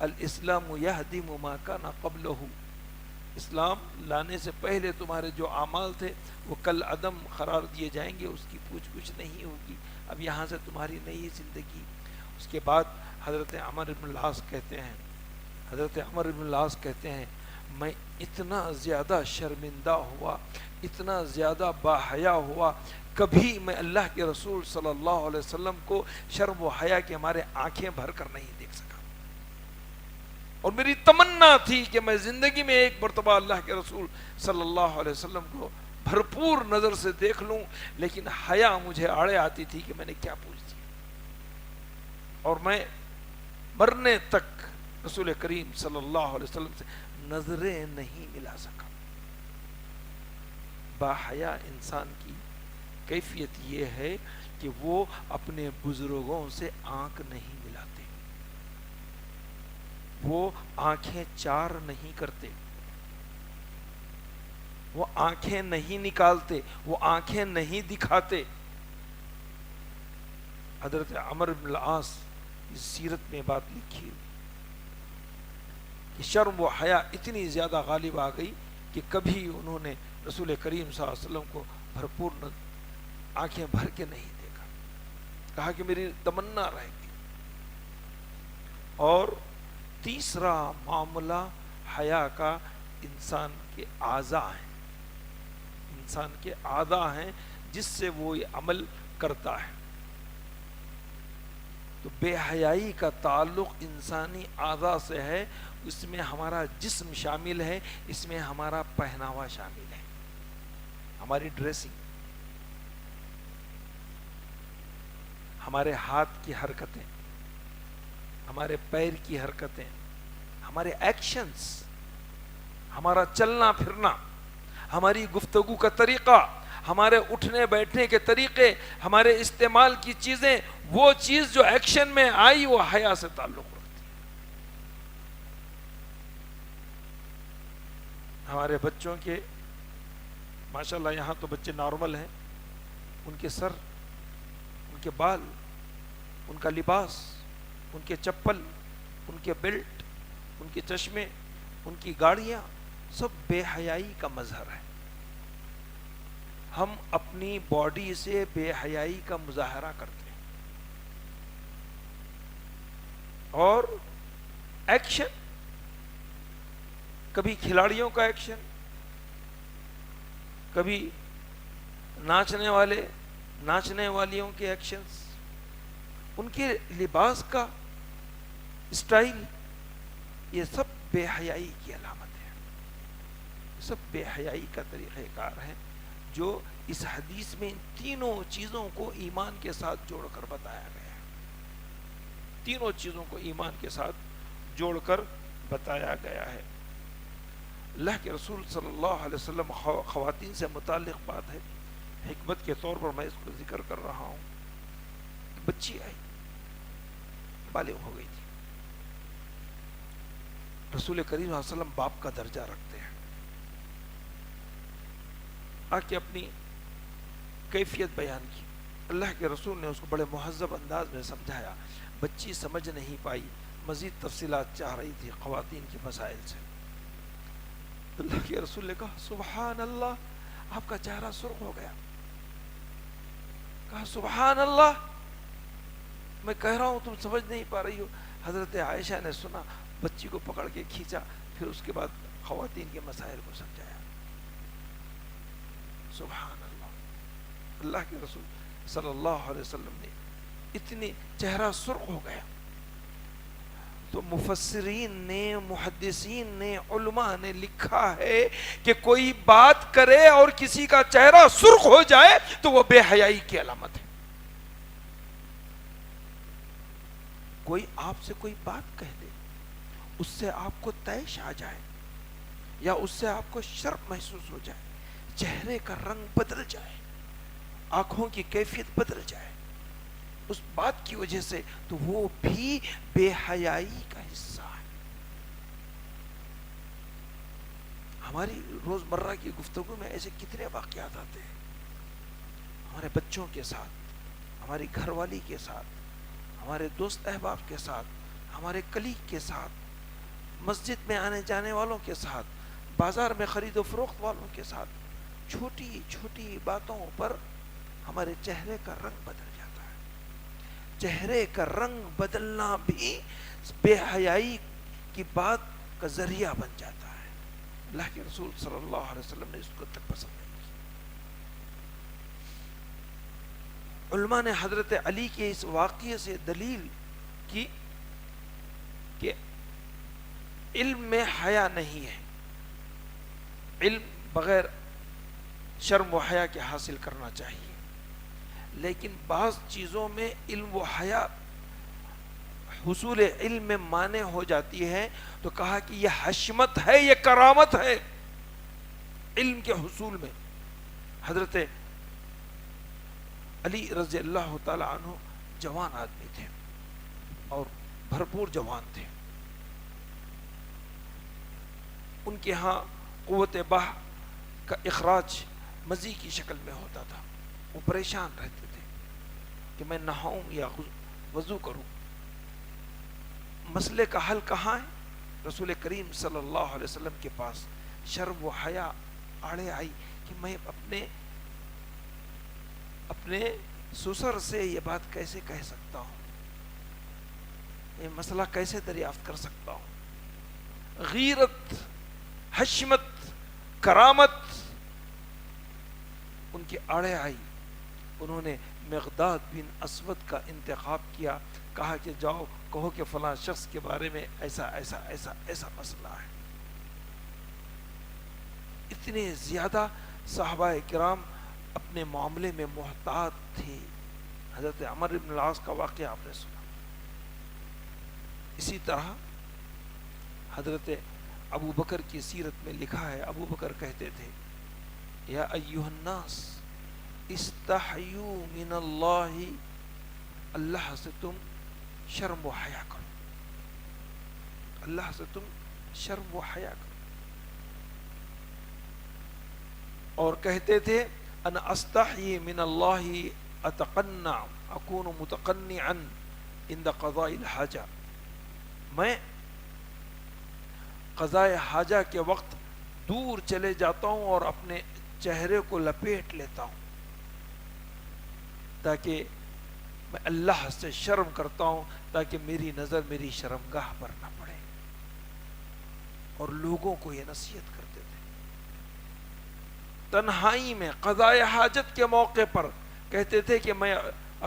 الاسلام یہدم ما کان قبلہ، اسلام لانے سے پہلے تمہارے جو اعمال تھے وہ کل عدم قرار دیے جائیں گے، اس کی پوچھ گچھ نہیں ہوگی، اب یہاں سے تمہاری نئی زندگی۔ اس کے بعد حضرت عمر بن العاص کہتے ہیں، حضرت عمر بن العاص کہتے ہیں میں اتنا زیادہ شرمندہ ہوا، اتنا زیادہ باحیا ہوا، کبھی میں اللہ کے رسول صلی اللہ علیہ وسلم کو شرم و حیا کے ہمارے آنکھیں بھر کر نہیں دیکھ سکا، اور میری تمنا تھی کہ میں زندگی میں ایک مرتبہ اللہ کے رسول صلی اللہ علیہ وسلم کو بھرپور نظر سے دیکھ لوں، لیکن حیا مجھے آڑے آتی تھی کہ میں نے کیا پوچھ دیا، اور میں مرنے تک رسول کریم صلی اللہ علیہ وسلم سے نظریں نہیں ملا سکا۔ باحیا انسان کی کیفیت یہ ہے کہ وہ اپنے بزرگوں سے آنکھ نہیں ملاتے، وہ آنکھیں چار نہیں کرتے، وہ آنکھیں نہیں نکالتے، وہ آنکھیں نہیں دکھاتے۔ حضرت عمر بن العاص سیرت میں بات لکھی کہ شرم و حیا اتنی زیادہ غالب آ گئی کہ کبھی انہوں نے رسول کریم صلی اللہ علیہ وسلم کو بھرپور آنکھیں بھر کے نہیں دیکھا، کہا کہ میری تمنا رہ گئی۔ اور تیسرا معاملہ حیا کا انسان کے اعضاء ہیں، انسان کے اعضاء ہیں جس سے وہ یہ عمل کرتا ہے۔ تو بے حیائی کا تعلق انسانی اعضاء سے ہے، اس میں ہمارا جسم شامل ہے، اس میں ہمارا پہناوا شامل ہے، ہماری ڈریسنگ، ہمارے ہاتھ کی حرکتیں، ہمارے پیر کی حرکتیں، ہمارے ایکشنز، ہمارا چلنا پھرنا، ہماری گفتگو کا طریقہ، ہمارے اٹھنے بیٹھنے کے طریقے، ہمارے استعمال کی چیزیں، وہ چیز جو ایکشن میں آئی وہ حیا سے تعلق رکھتی ہے۔ ہمارے بچوں کے ماشاءاللہ یہاں تو بچے نارمل ہیں، ان کے سر، ان کے بال، ان کا لباس، ان کے چپل، ان کے بیلٹ، ان کے چشمے، ان کی گاڑیاں، سب بے حیائی کا مظہر ہے۔ ہم اپنی باڈی سے بے حیائی کا مظاہرہ کرتے ہیں، اور ایکشن، کبھی کھلاڑیوں کا ایکشن، کبھی ناچنے والے ناچنے والیوں کے ایکشنز، ان کے لباس کا اسٹائل، یہ سب بے حیائی کی علامت ہے، سب بے حیائی کا طریقہ کار ہے، جو اس حدیث میں ان تینوں چیزوں کو ایمان کے ساتھ جوڑ کر بتایا گیا ہے، تینوں چیزوں کو ایمان کے ساتھ جوڑ کر بتایا گیا ہے۔ اللہ کے رسول صلی اللہ علیہ وسلم خواتین سے متعلق بات ہے، حکمت کے طور پر میں اس کو ذکر کر رہا ہوں۔ بچی آئی، بالغ ہو گئی تھی، رسول کریم صلی اللہ علیہ وسلم باپ کا درجہ رکھتے ہیں، آ کے اپنی کیفیت بیان کی، اللہ کے رسول نے اس کو بڑے مہذب انداز میں سمجھایا، بچی سمجھ نہیں پائی، مزید تفصیلات چاہ رہی تھی خواتین کے مسائل سے۔ اللہ کے رسول نے کہا سبحان اللہ، آپ کا چہرہ سرخ ہو گیا، کہا سبحان اللہ، میں کہہ رہا ہوں تم سمجھ نہیں پا رہی ہو۔ حضرت عائشہ نے سنا، بچی کو پکڑ کے کھینچا، پھر اس کے بعد خواتین کے مسائل کو سمجھایا۔ سبحان اللہ، اللہ کے رسول صلی اللہ علیہ وسلم نے اتنی چہرہ سرخ ہو گیا۔ تو مفسرین نے، محدثین نے، علماء نے لکھا ہے کہ کوئی بات کرے اور کسی کا چہرہ سرخ ہو جائے تو وہ بے حیائی کی علامت ہے۔ کوئی آپ سے کوئی بات کہہ دے، اس سے آپ کو طیش آ جائے، یا اس سے آپ کو شرم محسوس ہو جائے، چہرے کا رنگ بدل جائے، آنکھوں کی کیفیت بدل جائے اس بات کی وجہ سے، تو وہ بھی بے حیائی کا حصہ ہے۔ ہماری روزمرہ کی گفتگو میں ایسے کتنے واقعات آتے ہیں، ہمارے بچوں کے ساتھ، ہماری گھر والی کے ساتھ، ہمارے دوست احباب کے ساتھ، ہمارے کلیگ کے ساتھ، مسجد میں آنے جانے والوں کے ساتھ، بازار میں خرید و فروخت والوں کے ساتھ، چھوٹی چھوٹی باتوں پر ہمارے چہرے کا رنگ بدل جاتا ہے۔ چہرے کا رنگ بدلنا بھی بے حیائی کی بات کا ذریعہ بن جاتا ہے۔ اللہ کے رسول صلی اللہ علیہ وسلم نے اس کو تک پسند نہیں کی۔ علماء نے حضرت علی کے اس واقعے سے دلیل کی کہ علم میں حیا نہیں ہے، علم بغیر شرم و حیا کے حاصل کرنا چاہیے، لیکن بعض چیزوں میں علم و حیا حصول علم میں مانع ہو جاتی ہے، تو کہا کہ یہ حشمت ہے، یہ کرامت ہے علم کے حصول میں۔ حضرت علی رضی اللہ تعالی عنہ جوان آدمی تھے اور بھرپور جوان تھے، ان کے ہاں قوت باہ کا اخراج مزی کی شکل میں ہوتا تھا، وہ پریشان رہتے تھے کہ میں نہاؤں یا وضو کروں۔ مسئلے کا حل کہاں ہے؟ رسول کریم صلی اللہ علیہ وسلم کے پاس۔ شرم و حیا آڑے آئی کہ میں اپنے سسر سے یہ بات کیسے کہہ سکتا ہوں، یہ مسئلہ کیسے دریافت کر سکتا ہوں۔ غیرت، حشمت، کرامت ان کے آڑے آئی، انہوں نے مقداد بن اسود کا انتخاب کیا، کہا کہ جاؤ کہو کہ فلاں شخص کے بارے میں ایسا ایسا ایسا ایسا مسئلہ ہے۔ اتنے زیادہ صحابہ کرام اپنے معاملے میں محتاط تھے۔ حضرت عمر بن العاص کا واقعہ آپ نے سنا۔ اسی طرح حضرت ابو بکر کی سیرت میں لکھا ہے، ابو بکر کہتے تھے یا ایھا الناس استحیوا من اللہ، اللہ سے تم شرم و حیا کرو، اللہ سے تم شرم و حیا کرو۔ اور کہتے تھے انا استحی من اللہ اتقنع اکون متقنعا عند قضاء الحاجہ، میں قضاء حاجہ کے وقت دور چلے جاتا ہوں اور اپنے چہرے کو لپیٹ لیتا ہوں تاکہ میں اللہ سے شرم کرتا ہوں، تاکہ میری نظر میری شرمگاہ پر نہ پڑے۔ اور لوگوں کو یہ نصیحت کرتے تھے، تنہائی میں قضاء حاجت کے موقع پر کہتے تھے کہ میں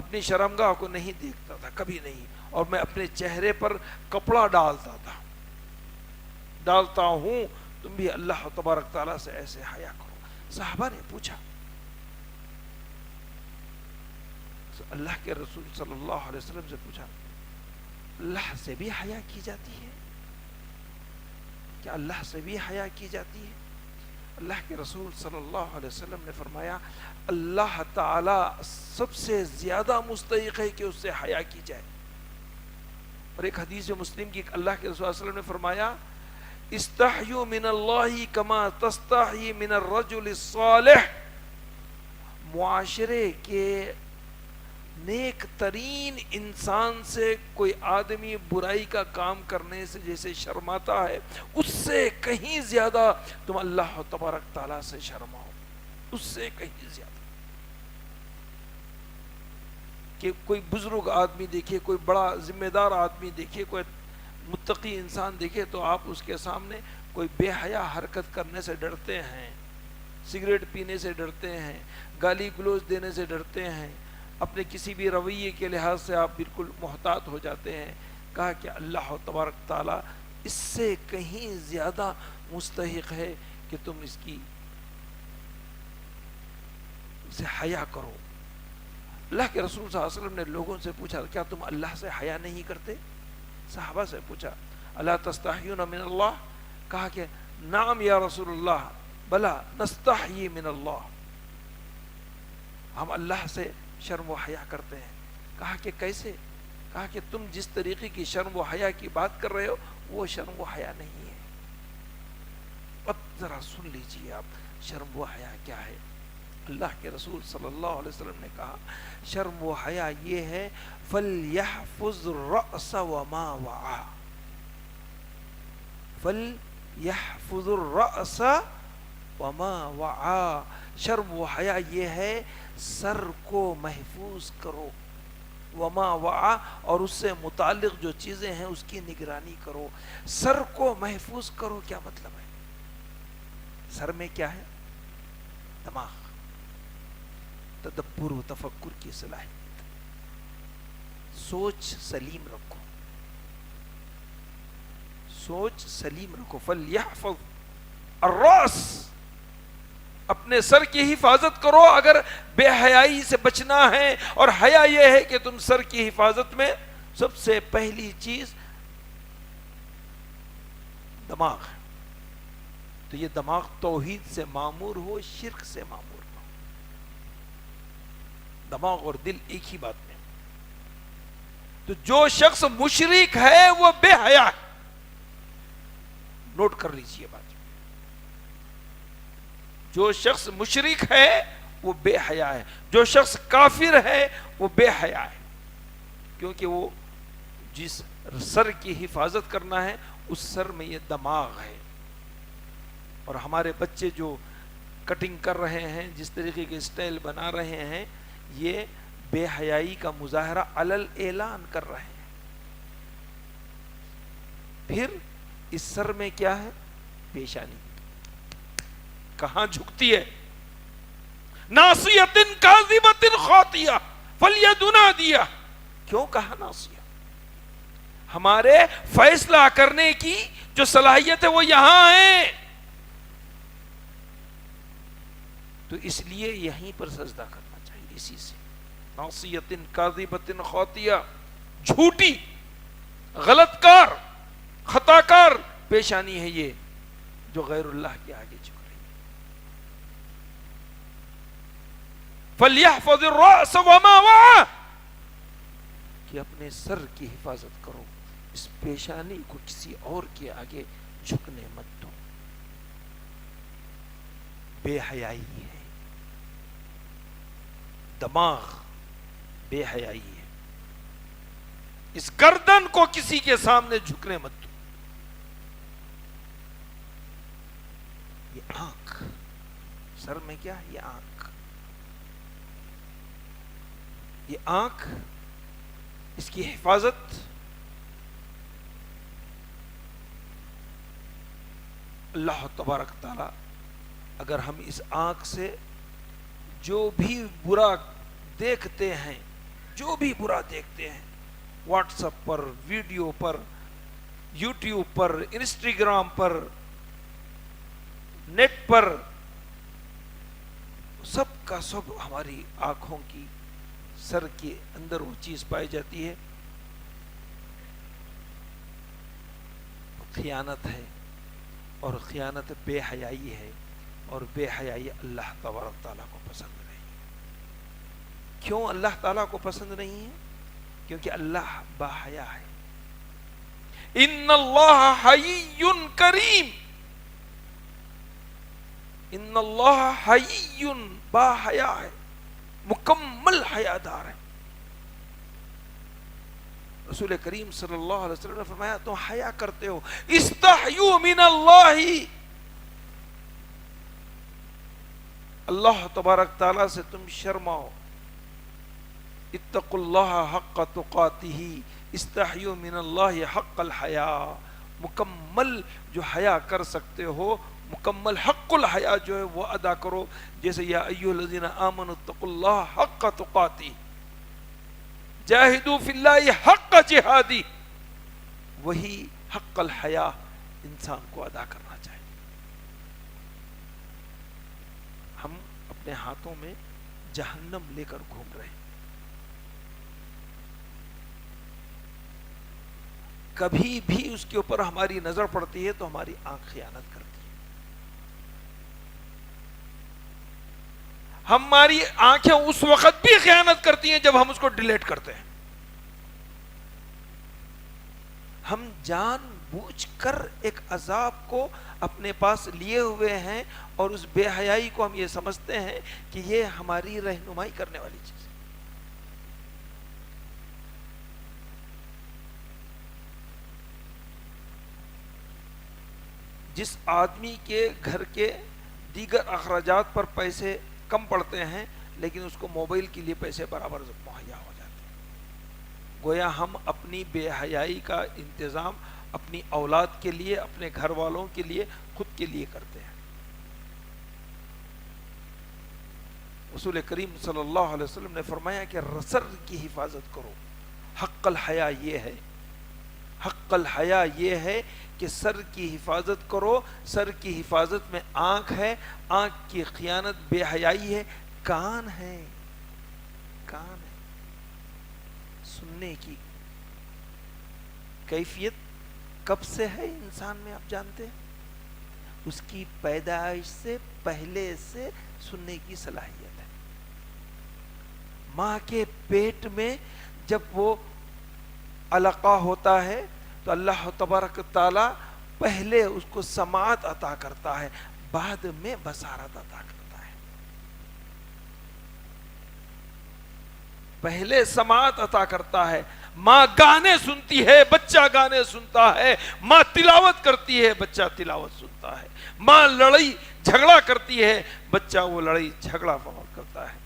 اپنی شرمگاہ کو نہیں دیکھتا تھا، کبھی نہیں، اور میں اپنے چہرے پر کپڑا ڈالتا ہوں، تم بھی اللہ تبارک تعالیٰ سے ایسے حیا کرو۔ صحابہ نے پوچھا، اللہ کے رسول صلی اللہ علیہ وسلم سے پوچھا، اللہ سے بھی حیا کی جاتی ہے کیا؟ اللہ سے بھی حیا کی جاتی ہے؟ اللہ کے رسول صلی اللہ علیہ وسلم نے فرمایا اللہ تعالی سب سے زیادہ مستحق ہے کہ اس سے حیا کی جائے۔ اور ایک حدیث مسلم کی اللہ کے رسول صلی اللہ علیہ وسلم نے فرمایا استحیوا من اللہ کما تستحی من الرجل الصالح، معاشرے کے نیک ترین انسان سے کوئی آدمی برائی کا کام کرنے سے جیسے شرماتا ہے، اس سے کہیں زیادہ تم اللہ تبارک تعالیٰ سے شرماؤ، اس سے کہیں زیادہ۔ کہ کوئی بزرگ آدمی دیکھے، کوئی بڑا ذمہ دار آدمی دیکھے، کوئی متقی انسان دیکھے، تو آپ اس کے سامنے کوئی بے حیا حرکت کرنے سے ڈرتے ہیں، سگریٹ پینے سے ڈرتے ہیں، گالی گلوچ دینے سے ڈرتے ہیں، اپنے کسی بھی رویے کے لحاظ سے آپ بالکل محتاط ہو جاتے ہیں۔ کہا کہ اللہ تبارک تعالیٰ اس سے کہیں زیادہ مستحق ہے کہ تم اس کی سے حیا کرو۔ اللہ کے رسول صلی اللہ علیہ وسلم نے لوگوں سے پوچھا کیا تم اللہ سے حیا نہیں کرتے؟ صحابہ سے پوچھا الا تستحیون من اللہ، کہا کہ نعم یا رسول اللہ بلا نستحیی من اللہ، ہم اللہ سے شرم و حیا کرتے ہیں۔ کہا کہ کیسے؟ کہا کہ تم جس طریقے کی شرم و حیا کی بات کر رہے ہو وہ شرم و حیا نہیں ہے۔ اب ذرا سن لیجیے آپ شرم و حیا کیا ہے۔ اللہ کے رسول صلی اللہ علیہ وسلم نے کہا شرم و حیا یہ ہے فَلْيَحْفُظْ الرَّأْسَ وَمَا وَعَى، فَلْيَحْفُظُ الرَّأْسَ وَمَا وَعَى، شرم و حیا یہ ہے سر کو محفوظ کرو، وما وعا، اور اس سے متعلق جو چیزیں ہیں اس کی نگرانی کرو۔ سر کو محفوظ کرو کیا مطلب ہے؟ سر میں کیا ہے؟ دماغ، تدبر و تفکر کی صلاحیت، سوچ سلیم رکھو، سوچ سلیم رکھو۔ فَلْيَحْفَظْ الرَّأْسَ، اپنے سر کی حفاظت کرو۔ اگر بے حیائی سے بچنا ہے، اور حیا یہ ہے کہ تم سر کی حفاظت میں سب سے پہلی چیز دماغ ہے، تو یہ دماغ توحید سے معمور ہو، شرک سے معمور ہو۔ دماغ اور دل ایک ہی بات میں، تو جو شخص مشرک ہے وہ بے حیا ہے، نوٹ کر لیجیے بات۔ جو شخص مشرک ہے وہ بے حیا ہے، جو شخص کافر ہے وہ بے حیا ہے، کیونکہ وہ جس سر کی حفاظت کرنا ہے اس سر میں یہ دماغ ہے۔ اور ہمارے بچے جو کٹنگ کر رہے ہیں، جس طریقے کے اسٹائل بنا رہے ہیں، یہ بے حیائی کا مظاہرہ علل اعلان کر رہے ہیں۔ پھر اس سر میں کیا ہے؟ پیشانی کہاں جھکتی ہے؟ ناصیۃ کاذبۃ خاطیہ فلید نادیہ، کیوں کہا ناصیہ؟ ہمارے فیصلہ کرنے کی جو صلاحیت ہے وہ یہاں ہے، تو اس لیے یہیں پر سجدہ کرنا چاہیے، اسی سے۔ ناصیۃ کاذبۃ خاطیہ، جھوٹی، غلط کار، خطا کار پیشانی ہے یہ جو غیر اللہ کے آگے جھک رہی ہے۔ فَلْيَحْفَظِ الرَّأْسَ وَمَا وَعَى، کہ اپنے سر کی حفاظت کرو، اس پیشانی کو کسی اور کے آگے جھکنے مت دو۔ بے حیائی ہے، دماغ بے حیائی ہے، اس گردن کو کسی کے سامنے جھکنے مت دو۔ یہ آنکھ، سر میں کیا ہے؟ یہ آنکھ، یہ آنکھ، اس کی حفاظت اللہ تبارک تعالی، اگر ہم اس آنکھ سے جو بھی برا دیکھتے ہیں، جو بھی برا دیکھتے ہیں، واٹس ایپ پر، ویڈیو پر، یوٹیوب پر، انسٹاگرام پر، نیٹ پر، سب کا سب ہماری آنکھوں کی سر کے اندر وہ چیز پائی جاتی ہے، خیانت ہے، اور خیانت بے حیائی ہے، اور بے حیائی اللہ تبارک تعالیٰ کو پسند نہیں ہے۔ کیوں اللہ تعالیٰ کو پسند نہیں ہے؟ کیونکہ اللہ با حیا ہے۔ ان اللہ حیی کریم، ان اللہ حیی، با حیا ہے، مکمل حیا دار ہے۔ رسول کریم صلی اللہ علیہ وسلم نے فرمایا تم حیا کرتے ہو، استحیوا من اللہ، اللہ تبارک تعالیٰ سے تم شرماؤ۔ اتقوا اللہ حق تقاتہ، استحیوا من اللہ حق الحیاء، مکمل جو حیا کر سکتے ہو، مکمل حق الحیا جو ہے وہ ادا کرو، جیسے یا ایھا الذین آمنوا اتقوا اللہ حق تقاتہ، جاہدوا فی اللہ حق جہادی، وہی حق الحیا انسان کو ادا کرنا چاہیے۔ ہم اپنے ہاتھوں میں جہنم لے کر گھوم رہے ہیں، کبھی بھی اس کے اوپر ہماری نظر پڑتی ہے تو ہماری آنکھ خیانت کرتی ہے۔ ہماری آنکھیں اس وقت بھی خیانت کرتی ہیں جب ہم اس کو ڈیلیٹ کرتے ہیں. ہم جان بوجھ کر ایک عذاب کو اپنے پاس لیے ہوئے ہیں اور اس بے حیائی کو ہم یہ سمجھتے ہیں کہ یہ ہماری رہنمائی کرنے والی چیز ہے. جس آدمی کے گھر کے دیگر اخراجات پر پیسے کم پڑتے ہیں لیکن اس کو موبائل کے لیے پیسے برابر مہیا ہو جاتے ہیں. گویا ہم اپنی بے حیائی کا انتظام اپنی اولاد کے لیے، اپنے گھر والوں کے لیے، خود کے لیے کرتے ہیں. رسول کریم صلی اللہ علیہ وسلم نے فرمایا کہ سر کی حفاظت کرو. حق الحیا یہ ہے، حق الحیا یہ ہے کہ سر کی حفاظت کرو. سر کی حفاظت میں آنکھ ہے، آنکھ کی خیانت بے حیائی ہے. کان ہے، کان ہے، سننے کی کیفیت کب سے ہے انسان میں آپ جانتے ہیں؟ اس کی پیدائش سے پہلے سے سننے کی صلاحیت ہے. ماں کے پیٹ میں جب وہ علقہ ہوتا ہے تو اللہ تبارک تعالی پہلے اس کو سماعت عطا کرتا ہے، بعد میں بصارت عطا کرتا ہے. پہلے سماعت عطا کرتا ہے. ماں گانے سنتی ہے، بچہ گانے سنتا ہے. ماں تلاوت کرتی ہے، بچہ تلاوت سنتا ہے. ماں لڑائی جھگڑا کرتی ہے، بچہ وہ لڑائی جھگڑا فہم کرتا ہے.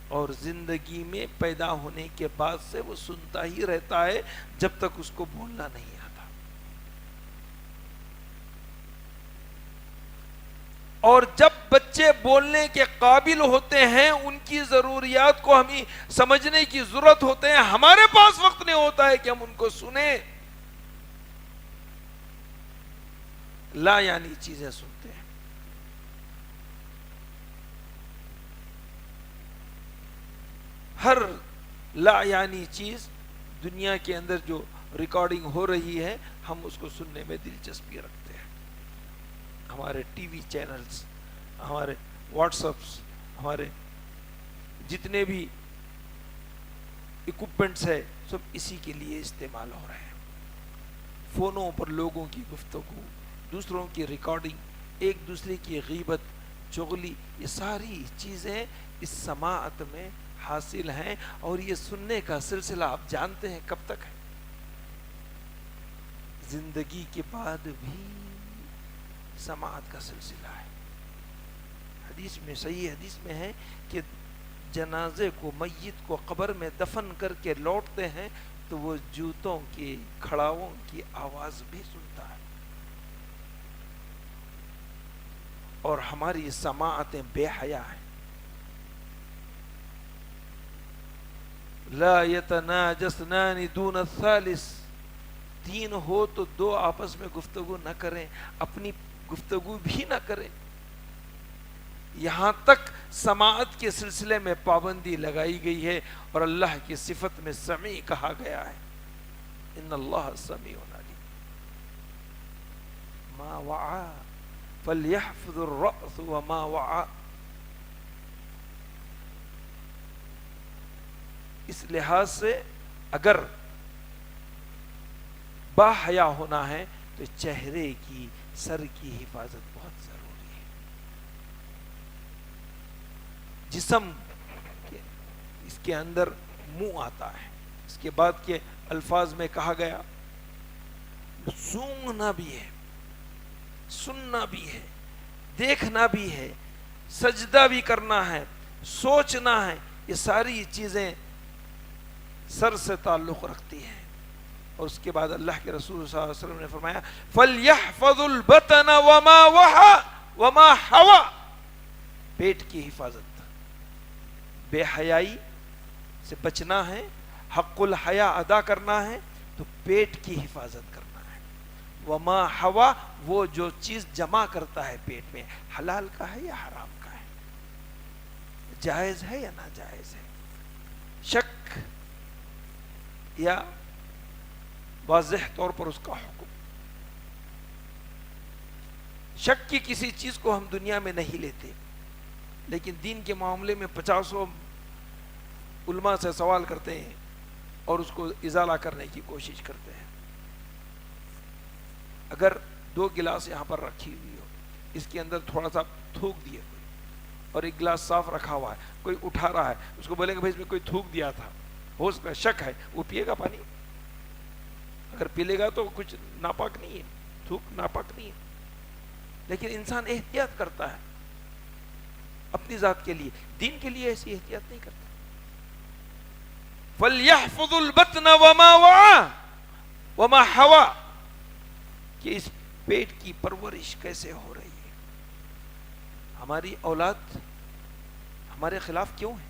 اور زندگی میں پیدا ہونے کے بعد سے وہ سنتا ہی رہتا ہے جب تک اس کو بولنا نہیں آتا. اور جب بچے بولنے کے قابل ہوتے ہیں، ان کی ضروریات کو ہمیں سمجھنے کی ضرورت ہوتے ہیں، ہمارے پاس وقت نہیں ہوتا ہے کہ ہم ان کو سنیں. لا یعنی چیزیں سنتے ہیں. ہر لا یعنی چیز دنیا کے اندر جو ریکارڈنگ ہو رہی ہے ہم اس کو سننے میں دلچسپی رکھتے ہیں. ہمارے ٹی وی چینلز، ہمارے واٹس ایپس، ہمارے جتنے بھی اکوپمنٹس ہے سب اسی کے لیے استعمال ہو رہے ہیں. فونوں پر لوگوں کی گفتگو، دوسروں کی ریکارڈنگ، ایک دوسرے کی غیبت، چغلی، یہ ساری چیزیں اس سماعت میں حاصل ہیں. اور یہ سننے کا سلسلہ آپ جانتے ہیں کب تک ہے؟ زندگی کے بعد بھی سماعت کا سلسلہ ہے. حدیث میں، صحیح حدیث میں ہے کہ جنازے کو، میت کو قبر میں دفن کر کے لوٹتے ہیں تو وہ جوتوں کی، کھڑاؤں کی آواز بھی سنتا ہے. اور ہماری سماعتیں بے حیا ہیں. لا يتناجسنان دون الثالث، تین ہو تو دو آپس میں گفتگو نہ کریں، اپنی گفتگو بھی نہ کریں. یہاں تک سماعت کے سلسلے میں پابندی لگائی گئی ہے. اور اللہ کی صفت میں سمیع کہا گیا ہے، ان اللہ سمیع علیم. ما وعى فليحفظ الرأس وما وعى. اس لحاظ سے اگر با حیا ہونا ہے تو چہرے کی، سر کی حفاظت بہت ضروری ہے. جسم اس کے اندر منہ آتا ہے. اس کے بعد کے الفاظ میں کہا گیا سونگنا بھی ہے، سننا بھی ہے، دیکھنا بھی ہے، سجدہ بھی کرنا ہے، سوچنا ہے. یہ ساری چیزیں سر سے تعلق رکھتی ہیں. اور اس کے بعد اللہ کے رسول صلی اللہ علیہ وسلم نے فرمایا فَلْيَحْفَظُ الْبَطَنَ وَمَا وَحَا وَمَا حَوَا. پیٹ کی حفاظت، بے حیائی سے بچنا ہے، حق الحیا ادا کرنا ہے تو پیٹ کی حفاظت کرنا ہے. وما حوا، وہ جو چیز جمع کرتا ہے پیٹ میں، حلال کا ہے یا حرام کا ہے، جائز ہے یا ناجائز ہے، شک یا واضح طور پر اس کا حکم. شک کی کسی چیز کو ہم دنیا میں نہیں لیتے. لیکن دین کے معاملے میں 50 علماء سے سوال کرتے ہیں اور اس کو ازالہ کرنے کی کوشش کرتے ہیں. اگر 2 گلاس یہاں پر رکھی ہوئی ہو, اس کے اندر تھوڑا سا تھوک دیے کوئی, اور ایک گلاس صاف رکھا ہوا ہے, کوئی اٹھا رہا ہے, اس کو بولیں گے بھائی اس میں کوئی تھوک دیا تھا, ہو سکتا ہے شک ہے, وہ پیے گا پانی؟ اگر پی لے گا تو کچھ ناپاک نہیں ہے, تھوک ناپاک نہیں ہے. لیکن انسان احتیاط کرتا ہے اپنی ذات کے لیے, دین کے لیے ایسی احتیاط نہیں کرتا. فَلْيَحْفُظُ الْبَطْنَ وَمَا وَعَى وَمَا حَوَى, کہ اس پیٹ کی پرورش کیسے ہو رہی ہے. ہماری اولاد ہمارے خلاف کیوں ہے؟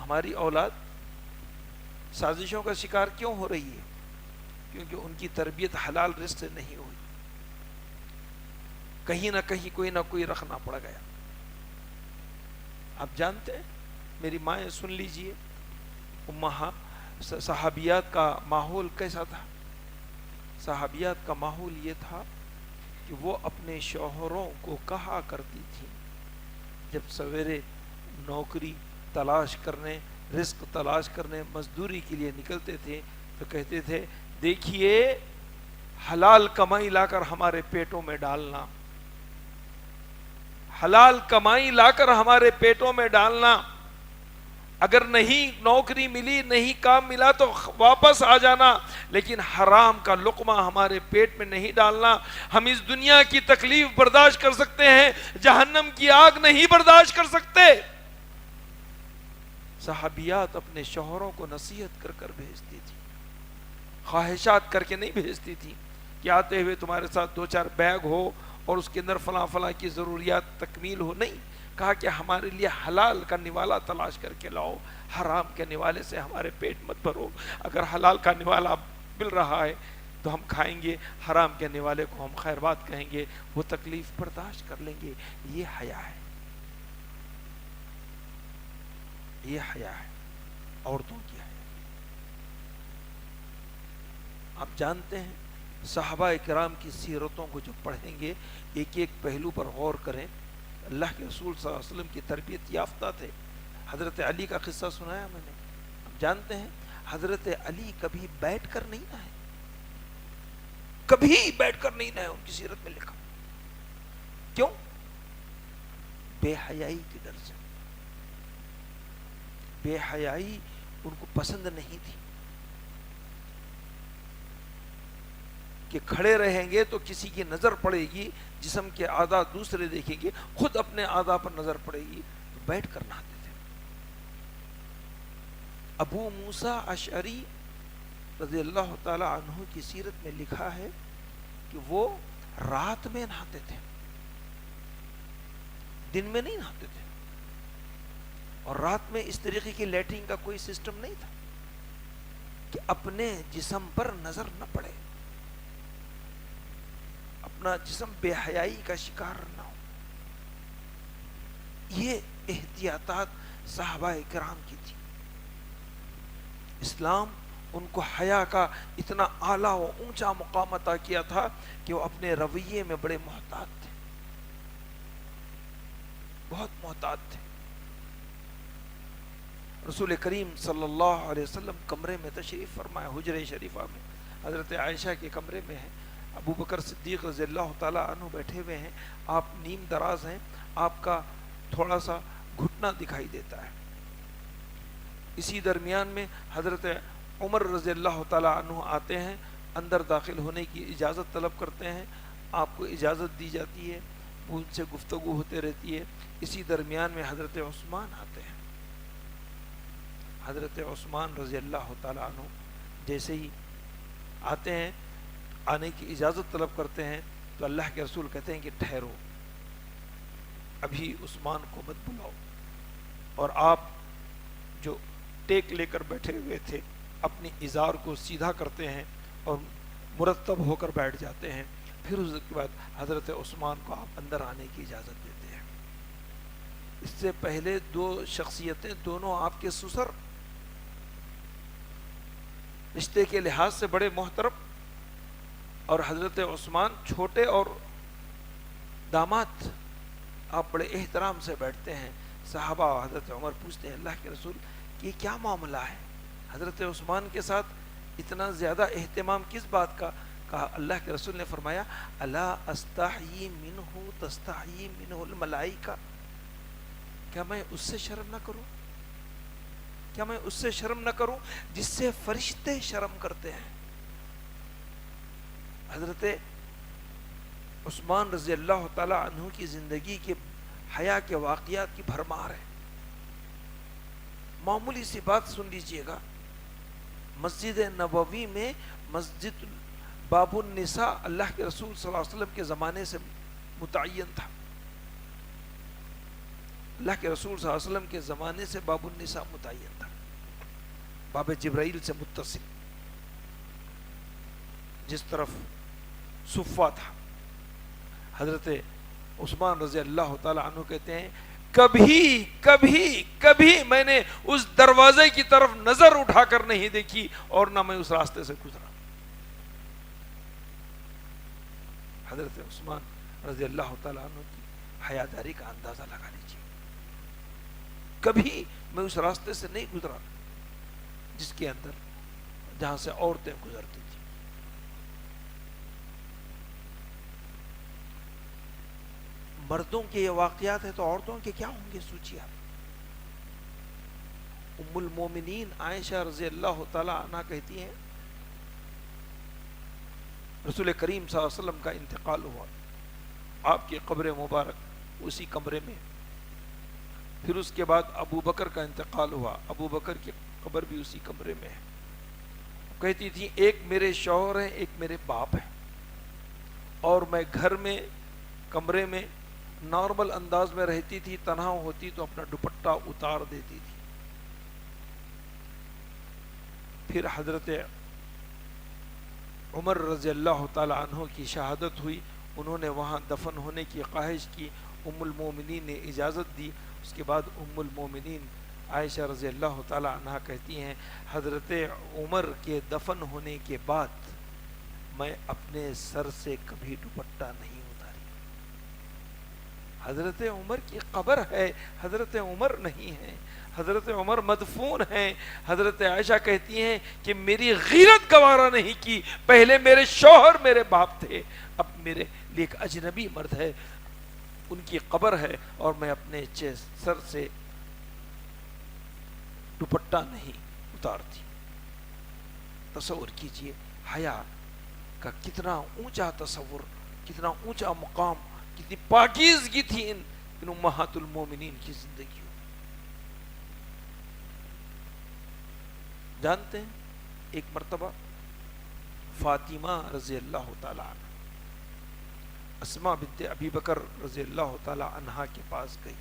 ہماری اولاد سازشوں کا شکار کیوں ہو رہی ہے؟ کیونکہ ان کی تربیت حلال رزق سے نہیں ہوئی, کہیں نہ کہیں کوئی نہ کوئی رکھنا پڑ گیا. آپ جانتے ہیں, میری مائیں سن لیجئے, صحابیات کا ماحول کیسا تھا. صحابیات کا ماحول یہ تھا کہ وہ اپنے شوہروں کو کہا کرتی تھیں جب سویرے نوکری تلاش کرنے, رزق تلاش کرنے, مزدوری کے لیے نکلتے تھے, تو کہتے تھے دیکھیے حلال کمائی لا کر ہمارے پیٹوں میں ڈالنا, حلال کمائی لا کر ہمارے پیٹوں میں ڈالنا, اگر نہیں نوکری ملی, نہیں کام ملا تو واپس آ جانا, لیکن حرام کا لقمہ ہمارے پیٹ میں نہیں ڈالنا. ہم اس دنیا کی تکلیف برداشت کر سکتے ہیں, جہنم کی آگ نہیں برداشت کر سکتے. صحابیات اپنے شوہروں کو نصیحت کر کر بھیجتی تھی, خواہشات کر کے نہیں بھیجتی تھی کہ آتے ہوئے تمہارے ساتھ 2-4 بیگ ہو اور اس کے اندر فلاں فلاں کی ضروریات تکمیل ہو. نہیں, کہا کہ ہمارے لیے حلال کا نوالا تلاش کر کے لاؤ, حرام کے نوالے سے ہمارے پیٹ مت بھرو. اگر حلال کا نوالا مل رہا ہے تو ہم کھائیں گے, حرام کے نوالے کو ہم خیر بات کہیں گے, وہ تکلیف برداشت کر لیں گے. یہ حیا ہے, یہ حیا ہے عورتوں کی حیا. آپ جانتے ہیں صحابہ کرام کی سیرتوں کو جو پڑھیں گے, ایک ایک پہلو پر غور کریں. اللہ کے رسول صلی اللہ علیہ وسلم کی تربیت یافتہ تھے. حضرت علی کا قصہ سنایا میں نے. آپ جانتے ہیں حضرت علی کبھی بیٹھ کر نہیں نہائے, کبھی بیٹھ کر نہیں نہائے, ان کی سیرت میں لکھا. کیوں؟ بے حیائی کی ڈر سے. بے حیائی ان کو پسند نہیں تھی کہ کھڑے رہیں گے تو کسی کی نظر پڑے گی, جسم کے اعضاء دوسرے دیکھیں گے, خود اپنے اعضاء پر نظر پڑے گی, تو بیٹھ کر نہاتے تھے. ابو موسیٰ اشعری رضی اللہ تعالی عنہ کی سیرت میں لکھا ہے کہ وہ رات میں نہاتے تھے, دن میں نہیں نہاتے تھے. اور رات میں اس طریقے کی لیٹرنگ کا کوئی سسٹم نہیں تھا کہ اپنے جسم پر نظر نہ پڑے, اپنا جسم بے حیائی کا شکار نہ ہو. یہ احتیاطات صحابہ کرام کی تھی. اسلام ان کو حیا کا اتنا اعلیٰ و اونچا مقام عطا کیا تھا کہ وہ اپنے رویے میں بڑے محتاط تھے, بہت محتاط تھے. رسول کریم صلی اللہ علیہ وسلم کمرے میں تشریف فرمائے, حجرہ شریفہ میں, حضرت عائشہ کے کمرے میں ہیں. ابو بکر صدیق رضی اللہ تعالیٰ عنہ بیٹھے ہوئے ہیں, آپ نیم دراز ہیں, آپ کا تھوڑا سا گھٹنا دکھائی دیتا ہے. اسی درمیان میں حضرت عمر رضی اللہ تعالیٰ عنہ آتے ہیں, اندر داخل ہونے کی اجازت طلب کرتے ہیں. آپ کو اجازت دی جاتی ہے, ان سے گفتگو ہوتے رہتی ہے. اسی درمیان میں حضرت عثمان آتے ہیں. حضرت عثمان رضی اللہ تعالیٰ عنہ جیسے ہی آتے ہیں, آنے کی اجازت طلب کرتے ہیں, تو اللہ کے رسول کہتے ہیں کہ ٹھہرو, ابھی عثمان کو مت بلاؤ. اور آپ جو ٹیک لے کر بیٹھے ہوئے تھے اپنی ازار کو سیدھا کرتے ہیں اور مرتب ہو کر بیٹھ جاتے ہیں. پھر اس کے بعد حضرت عثمان کو آپ اندر آنے کی اجازت دیتے ہیں. اس سے پہلے 2 شخصیتیں, دونوں آپ کے سسر, رشتے کے لحاظ سے بڑے محترم, اور حضرت عثمان چھوٹے اور داماد, آپ بڑے احترام سے بیٹھتے ہیں. صحابہ حضرت عمر پوچھتے ہیں اللہ کے رسول یہ کیا معاملہ ہے؟ حضرت عثمان کے ساتھ اتنا زیادہ اہتمام کس بات کا؟ کہا اللہ کے رسول نے فرمایا الا استحیی منہ تستحیی منہ الملائکہ، کیا میں اس سے شرم نہ کروں؟ کیا میں اس سے شرم نہ کروں جس سے فرشتے شرم کرتے ہیں؟ حضرت عثمان رضی اللہ تعالی عنہ کی زندگی کے حیا کے واقعات کی بھرمار ہے. معمولی سی بات سن لیجئے گا. مسجد نبوی میں مسجد باب النساء اللہ کے رسول صلی اللہ علیہ وسلم کے زمانے سے متعین تھا. اللہ کے رسول صلی اللہ علیہ وسلم کے زمانے سے باب النساء متعین تھا، باب جبرائیل سے متصل. جس طرف صفہ تھا، حضرت عثمان رضی اللہ تعالی عنہ کہتے ہیں کبھی کبھی کبھی میں نے اس دروازے کی طرف نظر اٹھا کر نہیں دیکھی اور نہ میں اس راستے سے گزرا. حضرت عثمان رضی اللہ تعالی عنہ کی حیاداری کا اندازہ لگا لیجیے. کبھی میں اس راستے سے نہیں گزرا جس کے اندر جہاں سے عورتیں گزرتی تھی. مردوں کے یہ واقعات ہیں تو عورتوں کے کیا ہوں گے سوچیے آپ. ام المومنین عائشہ رضی اللہ تعالی عنہ کہتی ہیں رسول کریم صلی اللہ علیہ وسلم کا انتقال ہوا، آپ کی قبر مبارک اسی کمرے میں. پھر اس کے بعد ابو بکر کا انتقال ہوا، ابو بکر کی قبر بھی اسی کمرے میں ہے. کہتی تھی ایک میرے شوہر ہیں ایک میرے باپ ہیں، اور میں گھر میں کمرے میں نارمل انداز میں رہتی تھی، تنہا ہوتی تو اپنا دوپٹہ اتار دیتی تھی. پھر حضرت عمر رضی اللہ تعالی عنہ کی شہادت ہوئی، انہوں نے وہاں دفن ہونے کی خواہش کی، ام المومنین نے اجازت دی. اس کے بعد ام المومنین عائشہ رضی اللہ تعالی عنہ کہتی ہیں حضرت عمر کے دفن ہونے کے بعد میں اپنے سر سے کبھی دوپٹہ نہیں اتاری. حضرت عمر کی قبر ہے، حضرت عمر نہیں ہے، حضرت عمر مدفون ہیں. حضرت عائشہ کہتی ہیں کہ میری غیرت گوارا نہیں کی، پہلے میرے شوہر میرے باپ تھے، اب میرے لیے ایک اجنبی مرد ہے، ان کی قبر ہے اور میں اپنے سر سے دوپٹہ نہیں اتارتی. تصور کیجئے حیا کا کتنا اونچا تصور، کتنا اونچا مقام، کتنی پاکیزگی تھی ان امہات المومنین کی زندگیوں. جانتے ہیں ایک مرتبہ فاطمہ رضی اللہ تعالی عنہ اسماء بنت ابی بکر رضی اللہ تعالی عنہا کے پاس گئی.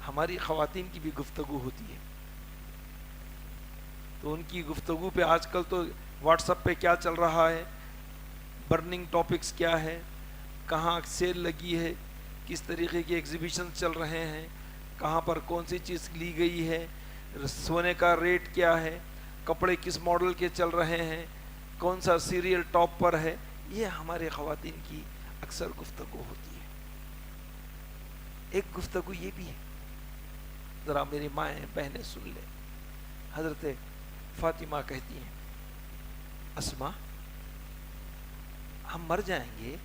ہماری خواتین کی بھی گفتگو ہوتی ہے تو ان کی گفتگو پہ آج کل تو واٹس ایپ پہ کیا چل رہا ہے، برننگ ٹاپکس کیا ہے، کہاں سیل لگی ہے، کس طریقے کے ایگزیبیشن چل رہے ہیں، کہاں پر کون سی چیز لی گئی ہے، سونے کا ریٹ کیا ہے، کپڑے کس ماڈل کے چل رہے ہیں، کون سا سیریل ٹاپ پر ہے. یہ ہمارے خواتین کی اکثر گفتگو ہوتی ہے. ایک گفتگو یہ بھی ہے، ذرا میری مائیں بہنیں سن لیں. حضرت فاطمہ کہتی ہیں اسماء ہم مر جائیں گے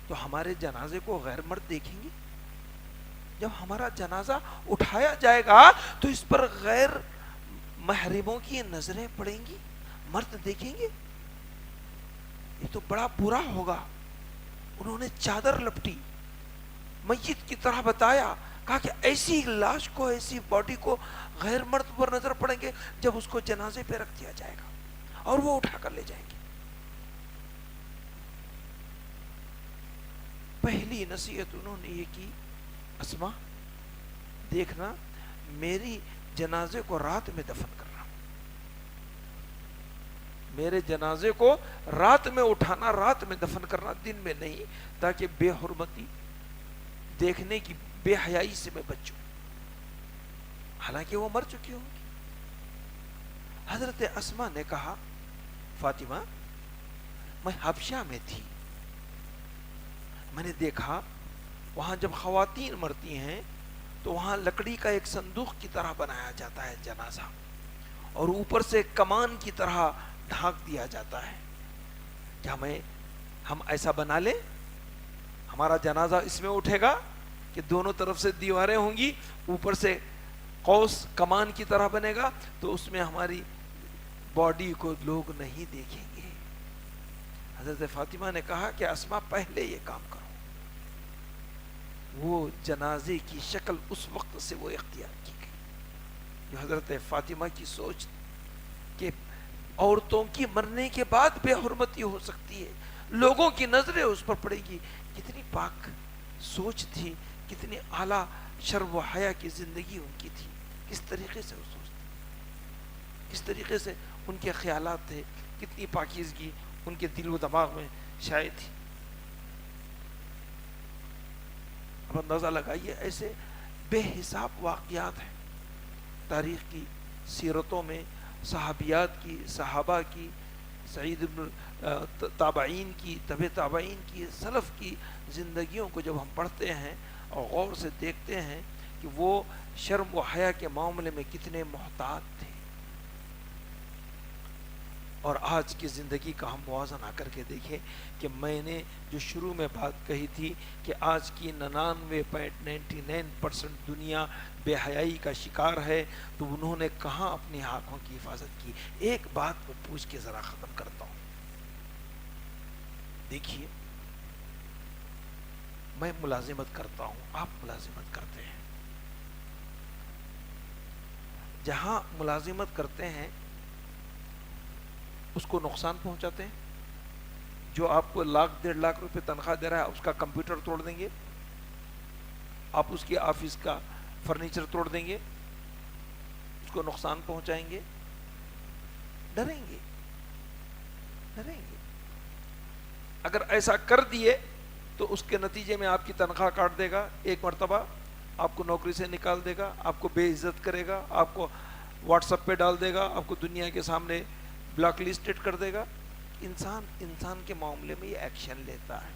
تو ہمارے جنازے کو غیر مرد دیکھیں گے؟ جب ہمارا جنازہ اٹھایا جائے گا تو اس پر غیر محرموں کی نظریں پڑیں گی، مرد دیکھیں گے، یہ تو بڑا برا ہوگا. انہوں نے چادر لپٹی، میت کی طرح بتایا، کہا کہ ایسی لاش کو، ایسی باڈی کو غیر مرد پر نظر پڑیں گے جب اس کو جنازے پہ رکھ دیا جائے گا اور وہ اٹھا کر لے جائیں گے. پہلی نصیحت انہوں نے یہ کی اسماء دیکھنا میری جنازے کو رات میں دفن کرنا، میرے جنازے کو رات میں اٹھانا، رات میں دفن کرنا، دن میں نہیں، تاکہ بے حرمتی دیکھنے کی بے حیائی سے میں بچوں. حالانکہ وہ مر چکی ہوں گی. حضرت اسماء نے کہا فاطمہ میں حبشہ میں تھی، میں نے دیکھا وہاں جب خواتین مرتی ہیں تو وہاں لکڑی کا ایک صندوق کی طرح بنایا جاتا ہے جنازہ، اور اوپر سے کمان کی طرح ڈھانک دیا جاتا ہے. کیا ہم ایسا بنا لیں؟ ہمارا جنازہ اس میں اٹھے گا کہ دونوں طرف سے دیواریں ہوں گی، اوپر سے قوس کمان کی طرح بنے گا، تو اس میں ہماری باڈی کو لوگ نہیں دیکھیں گے. حضرت فاطمہ نے کہا کہ اسما پہلے یہ کام کرو. وہ جنازے کی شکل اس وقت سے وہ اختیار کی گئی. جو حضرت فاطمہ کی سوچ کہ عورتوں کی مرنے کے بعد بے حرمتی ہو سکتی ہے، لوگوں کی نظریں اس پر پڑے گی، کتنی پاک سوچ تھی، کتنی اعلیٰ شرم و حیا کی زندگی ان کی تھی. کس طریقے سے وہ سوچتے، کس طریقے سے ان کے خیالات تھے، کتنی پاکیزگی ان کے دل و دماغ میں شائع تھی. اب اندازہ لگائیے، ایسے بے حساب واقعات ہیں تاریخ کی، سیرتوں میں، صحابیات کی، صحابہ کی، سعید ابن تابعین کی، تبع تابعین کی، سلف کی زندگیوں کو جب ہم پڑھتے ہیں اور غور سے دیکھتے ہیں کہ وہ شرم و حیا کے معاملے میں کتنے محتاط تھے. اور آج کی زندگی کا ہم موازنہ کر کے دیکھیں کہ میں نے جو شروع میں بات کہی تھی کہ آج کی 99.99% دنیا بے حیائی کا شکار ہے، تو انہوں نے کہاں اپنی آنکھوں کی حفاظت کی. ایک بات کو پوچھ کے ذرا ختم کرتا ہوں. دیکھیے، میں ملازمت کرتا ہوں، آپ ملازمت کرتے ہیں. جہاں ملازمت کرتے ہیں اس کو نقصان پہنچاتے ہیں. جو آپ کو 1,00,000 1,50,000 روپے تنخواہ دے رہا ہے، اس کا کمپیوٹر توڑ دیں گے، آپ اس کے آفس کا فرنیچر توڑ دیں گے، اس کو نقصان پہنچائیں گے. ڈریں گے، ڈریں گے. اگر ایسا کر دیے تو اس کے نتیجے میں آپ کی تنخواہ کاٹ دے گا، ایک مرتبہ آپ کو نوکری سے نکال دے گا، آپ کو بے عزت کرے گا، آپ کو واٹس ایپ پہ ڈال دے گا، آپ کو دنیا کے سامنے بلاک لسٹڈ کر دے گا. انسان کے معاملے میں یہ ایکشن لیتا ہے.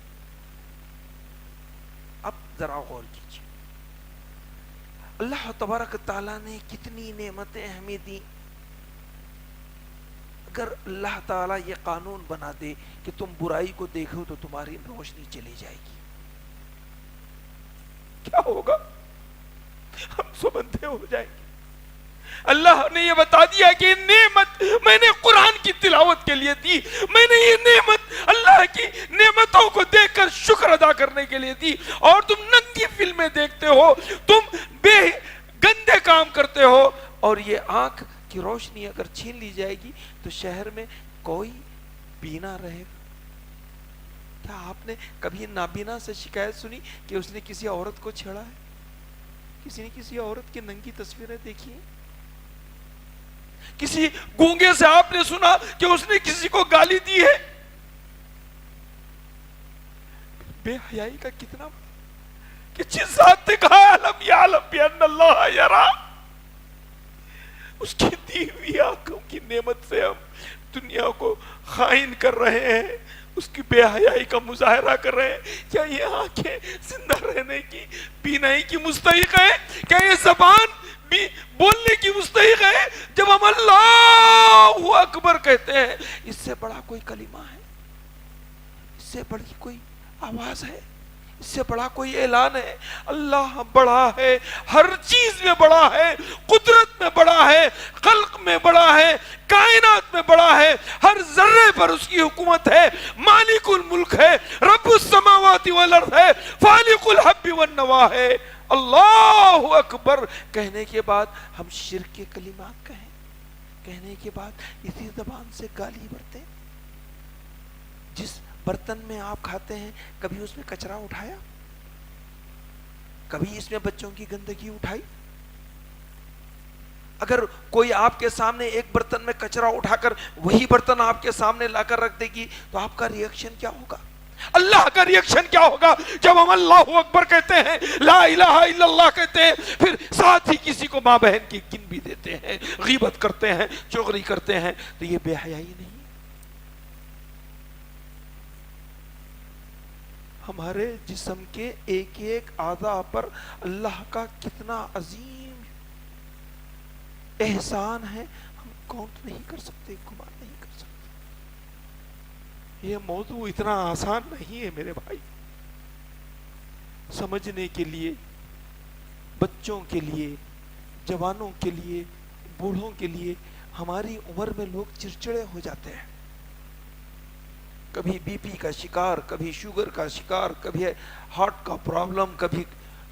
اب ذرا غور کیجیے، اللہ تبارک تعالیٰ نے کتنی نعمتیں ہمیں دی. اگر اللہ تعالیٰ یہ قانون بنا دے کہ تم برائی کو دیکھو تو تمہاری روشنی چلی جائے گی، کیا ہوگا؟ ہم سب اندھے ہو جائیں گے. اللہ نے یہ بتا دیا کہ یہ نعمت میں نے قرآن کی تلاوت کے لیے دی، میں نے یہ نعمت اللہ کی نعمتوں کو دیکھ کر شکر ادا کرنے کے لیے دی، اور تم ننگی فلمیں دیکھتے ہو، تم بے گندے کام کرتے ہو. اور یہ آنکھ کی روشنی اگر چھین لی جائے گی تو شہر میں کوئی بینا رہے گا. کیا آپ نے کبھی نابینا سے شکایت سنی کہ اس نے کسی عورت کو چھیڑا ہے؟ کسی نے کسی عورت کی ننگی تصویریں دیکھی ہیں؟ کسی گونگے سے آپ نے سنا کہ اس نے کسی کو گالی دی ہے؟ بے حیائی کا کتنا کہ جس ذات نے کہا علم یعلم بان اللہ یرا، اس کی دی ہوئی آنکھوں کی نعمت سے ہم دنیا کو خائن کر رہے ہیں، اس کی بے حیائی کا مظاہرہ کر رہے ہیں. کیا یہ آنکھیں زندہ رہنے کی، بینائی کی مستحق ہے؟ کیا یہ زبان بھی بولنے کی مستحق ہے؟ جب ہم اللہ اکبر کہتے ہیں، اس سے بڑا کوئی کلمہ ہے؟ اس سے بڑی کوئی آواز ہے؟ اس سے بڑا کوئی اعلان ہے؟ اللہ بڑا ہے، ہر چیز میں بڑا ہے، قدرت میں بڑا ہے، خلق میں بڑا ہے، کائنات میں بڑا ہے، ہر ذرے پر اس کی حکومت ہے، مالک الملک ہے، رب السماوات والارض ہے، فالق الحب والنوا ہے. اللہ اکبر کہنے کے بعد ہم شرک کے کلمات کہیں، کہنے کے بعد اسی زبان سے گالی برتے. جس برتن میں آپ کھاتے ہیں کبھی اس میں کچرا اٹھایا؟ کبھی اس میں بچوں کی گندگی اٹھائی؟ اگر کوئی آپ کے سامنے ایک برتن میں کچرا اٹھا کر وہی برتن آپ کے سامنے لا کر رکھ دے گی تو آپ کا ریئیکشن کیا ہوگا؟ اللہ کا ریئیکشن کیا ہوگا جب ہم اللہ اکبر کہتے ہیں، لا الہ الا اللہ کہتے ہیں، پھر ساتھ ہی کسی کو ماں بہن کی گن بھی دیتے ہیں، غیبت کرتے ہیں، چغلی کرتے ہیں؟ تو یہ بے حیائی نہیں؟ ہمارے جسم کے ایک ایک اعضاء پر اللہ کا کتنا عظیم احسان ہے، ہم کاؤنٹ نہیں کر سکتے، گمان نہیں کر سکتے۔ یہ موضوع اتنا آسان نہیں ہے میرے بھائی، سمجھنے کے لیے، بچوں کے لیے، جوانوں کے لیے، بوڑھوں کے لیے۔ ہماری عمر میں لوگ چڑچڑے ہو جاتے ہیں، کبھی بی پی کا شکار، کبھی شوگر کا شکار، کبھی ہارٹ کا پرابلم، کبھی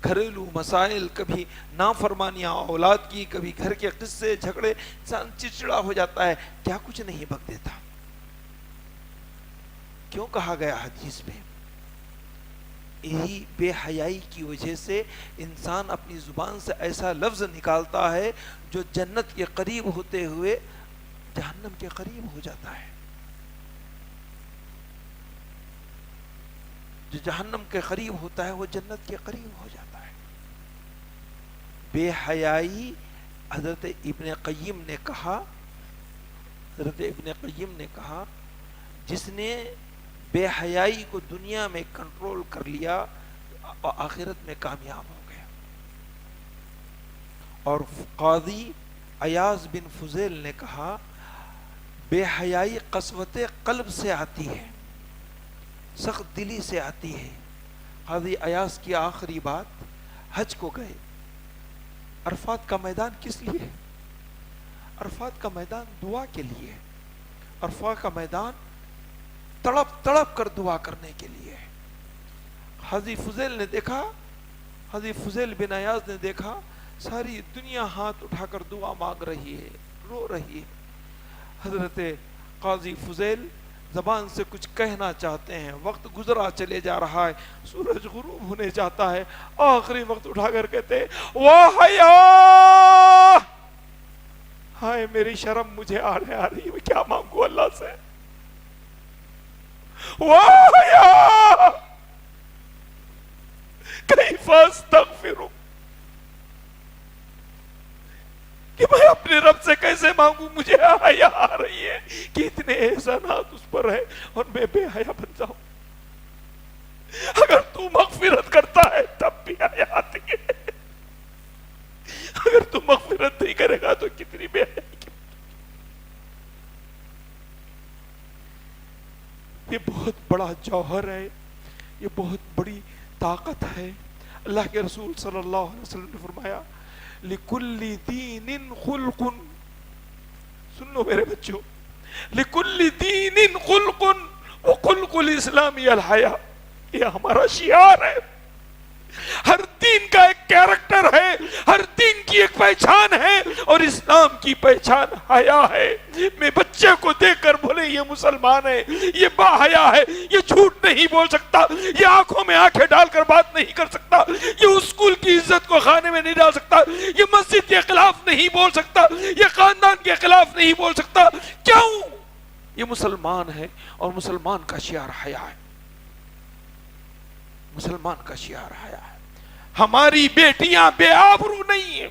گھریلو مسائل، کبھی نافرمانیاں اولاد کی، کبھی گھر کے قصے جھگڑے، انسان چڑچڑا ہو جاتا ہے، کیا کچھ نہیں بک دیتا۔ کیوں کہا گیا حدیث میں؟ یہی بے حیائی کی وجہ سے انسان اپنی زبان سے ایسا لفظ نکالتا ہے جو جنت کے قریب ہوتے ہوئے جہنم کے قریب ہو جاتا ہے، جو جہنم کے قریب ہوتا ہے وہ جنت کے قریب ہو جاتا ہے۔ بے حیائی، حضرت ابن قیم نے کہا جس نے بے حیائی کو دنیا میں کنٹرول کر لیا آخرت میں کامیاب ہو گیا۔ اور قاضی ایاز بن فضیل نے کہا بے حیائی قسوت قلب سے آتی ہے، سخت دلی سے آتی ہے۔ قاضی ایاز کی آخری بات، حج کو گئے، عرفات کا میدان کس لیے؟ عرفات کا میدان دعا کے لیے، عرفات کا میدان تڑپ تڑپ کر دعا کرنے کے لیے۔ حاجی فضیل نے دیکھا، حاجی فضیل بن ایاز نے دیکھا ساری دنیا ہاتھ اٹھا کر دعا مانگ رہی ہے، رو رہی ہے۔ حضرت قاضی فضیل زبان سے کچھ کہنا چاہتے ہیں، وقت گزرا چلے جا رہا ہے، سورج غروب ہونے جاتا ہے، آخری وقت اٹھا کر کہتے ہیں واہ حیا، ہائے میری شرم مجھے آنے آ رہی ہے، میں کیا مانگوں اللہ سے، واہ حیا کیف استغفر، کہ میں اپنے رب سے کیسے مانگوں، مجھے حیا آ رہی ہے کہ اتنے احسانات اس پر ہے اور میں بے حیا بن جاؤں۔ اگر تو مغفرت کرتا ہے تب بھی حیا آتی ہے، اگر تو مغفرت نہیں کرے گا تو کتنی بے حیائی کی۔ یہ بہت بڑا جوہر ہے، یہ بہت بڑی طاقت ہے۔ اللہ کے رسول صلی اللہ علیہ وسلم نے فرمایا لِكُلِّ دِينٍ خُلْقٌ، سن لو میرے بچوں، لِكُلِّ دِينٍ خُلْقٌ وَخُلْقُ الْإِسْلَامِ الْحَيَاءُ، یہ ہمارا شعار ہے۔ ہر دین کا ایک کیریکٹر ہے، ہر دین کی ایک پہچان ہے، اور اسلام کی پہچان حیا ہے۔ میں بچے کو دیکھ کر بولے یہ مسلمان ہے، یہ با حیا ہے، یہ جھوٹ نہیں بول سکتا، یہ آنکھوں میں آنکھیں ڈال کر بات نہیں کر سکتا، یہ اسکول کی عزت کو خانے میں نہیں ڈال سکتا، یہ مسجد کے خلاف نہیں بول سکتا، یہ خاندان کے خلاف نہیں بول سکتا۔ کیوں؟ یہ مسلمان ہے، اور مسلمان کا شعار حیا ہے، مسلمان کا شعار حیا ہے۔ ہماری بیٹیاں بے آبرو نہیں ہیں،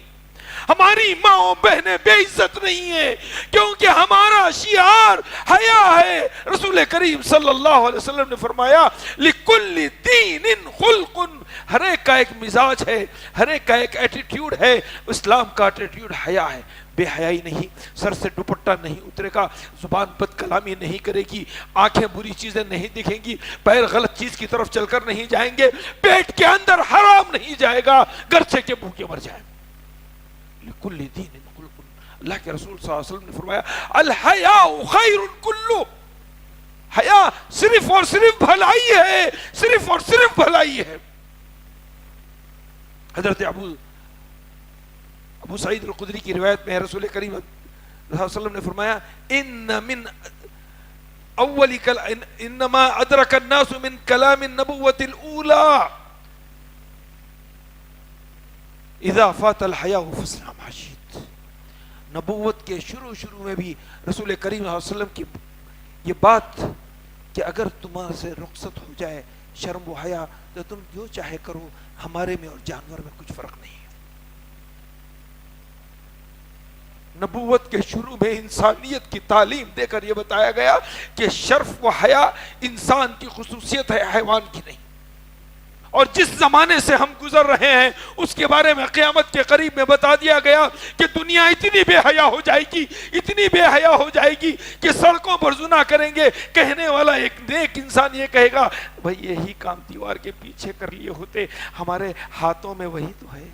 ہماری ماں بہنیں بے عزت نہیں ہیں، کیونکہ ہمارا شعار حیا ہے۔ رسول کریم صلی اللہ علیہ وسلم نے فرمایا لِكُلِّ دِينٍ خُلْقٌ، ہر ایک کا ایک مزاج ہے، ہر ایک کا ایک ایٹیٹیوڈ ہے۔ اسلام کا ایٹیٹیوڈ حیا ہے، بے حیائی نہیں، سر سے دوپٹہ نہیں اترے گا، زبان بد کلامی نہیں کرے گی، آنکھیں بری چیزیں نہیں دکھیں گی، پیر غلط چیز کی طرف چل کر نہیں جائیں گے، پیٹ کے اندر حرام نہیں جائے گا، گرچہ کے بھوکے مر جائیں۔ لِكُلِّ دِينٍ خُلْقٌ، اللہ کے رسول صلی اللہ علیہ وسلم نے فرمایا الحیاء خیر کلہ، حیا صرف اور صرف بھلائی ہے، صرف اور صرف بھلائی ہے۔ حضرت ابو سعید الخدری کی روایت میں رسول کریم صلی اللہ علیہ وسلم نے فرمایا انما ادرک الناس من کلام النبوۃ الاولى اذا فات الحیاء فاصنع ما شئت۔ نبوت کے شروع میں بھی رسول کریم صلی اللہ علیہ وسلم کی یہ بات کہ اگر تمہارے سے رخصت ہو جائے شرم و حیا تو تم جو چاہے کرو، ہمارے میں اور جانور میں کچھ فرق نہیں ہے۔ نبوت کے شروع میں انسانیت کی تعلیم دے کر یہ بتایا گیا کہ شرف و حیا انسان کی خصوصیت ہے، حیوان کی نہیں۔ اور جس زمانے سے ہم گزر رہے ہیں اس کے بارے میں قیامت کے قریب میں بتا دیا گیا کہ دنیا اتنی بے حیا ہو جائے گی، اتنی بے حیا ہو جائے گی کہ سڑکوں پر زنا کریں گے، کہنے والا ایک نیک انسان یہ کہے گا بھئی یہی کام دیوار کے پیچھے کر لیے ہوتے، ہمارے ہاتھوں میں وہی تو ہے،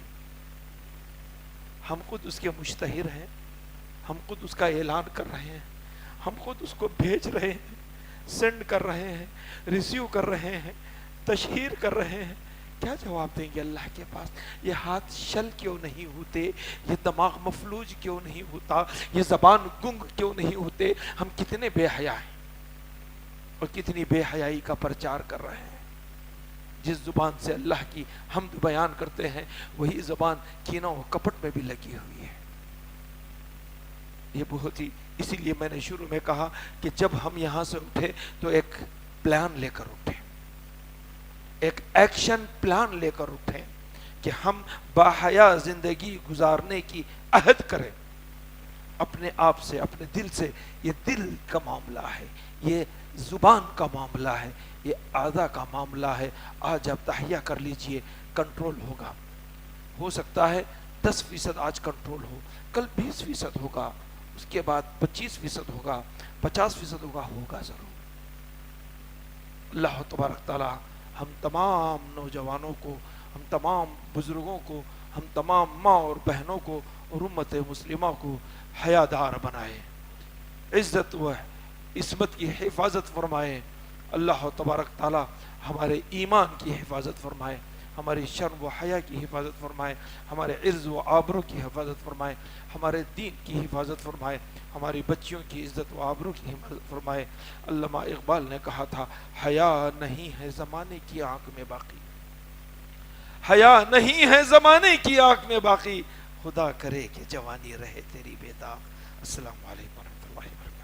ہم خود اس کے مشتہر ہیں، ہم خود اس کا اعلان کر رہے ہیں، ہم خود اس کو بھیج رہے ہیں، سینڈ کر رہے ہیں، ریسیو کر رہے ہیں، تشہیر کر رہے ہیں۔ کیا جواب دیں گے اللہ کے پاس؟ یہ ہاتھ شل کیوں نہیں ہوتے؟ یہ دماغ مفلوج کیوں نہیں ہوتا؟ یہ زبان گنگ کیوں نہیں ہوتے؟ ہم کتنے بے حیا ہیں اور کتنی بے حیائی کا پرچار کر رہے ہیں۔ جس زبان سے اللہ کی حمد بیان کرتے ہیں وہی زبان کینہ و کپٹ میں بھی لگی ہوئی ہے۔ یہ بہت ہی، اسی لیے میں نے شروع میں کہا کہ جب ہم یہاں سے اٹھے تو ایک پلان لے کر اٹھے، ایک ایکشن پلان لے کر اٹھیں کہ ہم باحیا زندگی گزارنے کی عہد کریں اپنے آپ سے، اپنے دل سے۔ یہ دل کا معاملہ ہے، یہ زبان کا معاملہ ہے، یہ اعضاء کا معاملہ ہے۔ آج آپ تحیہ کر لیجئے، کنٹرول ہوگا۔ ہو سکتا ہے 10% آج کنٹرول ہو، کل 20% ہوگا، اس کے بعد 25% ہوگا، 50% ہوگا، ہوگا ضرور۔ اللہ تبارک تعالی ہم تمام نوجوانوں کو، ہم تمام بزرگوں کو، ہم تمام ماں اور بہنوں کو اور امت مسلمہ کو حیادار بنائے، عزت و عصمت کی حفاظت فرمائے۔ اللہ تبارک تعالی ہمارے ایمان کی حفاظت فرمائے، ہماری شرم و حیا کی حفاظت فرمائے، ہمارے عرض و آبرو کی حفاظت فرمائے، ہمارے دین کی حفاظت فرمائے، ہماری بچیوں کی عزت و آبرو کی حفاظت فرمائے۔ علامہ اقبال نے کہا تھا حیا نہیں ہے زمانے کی آنکھ میں باقی، حیا نہیں ہے زمانے کی آنکھ میں باقی، خدا کرے کہ جوانی رہے تیری بے داغ۔ السلام علیکم ورحمۃ اللہ وبرکاتہ۔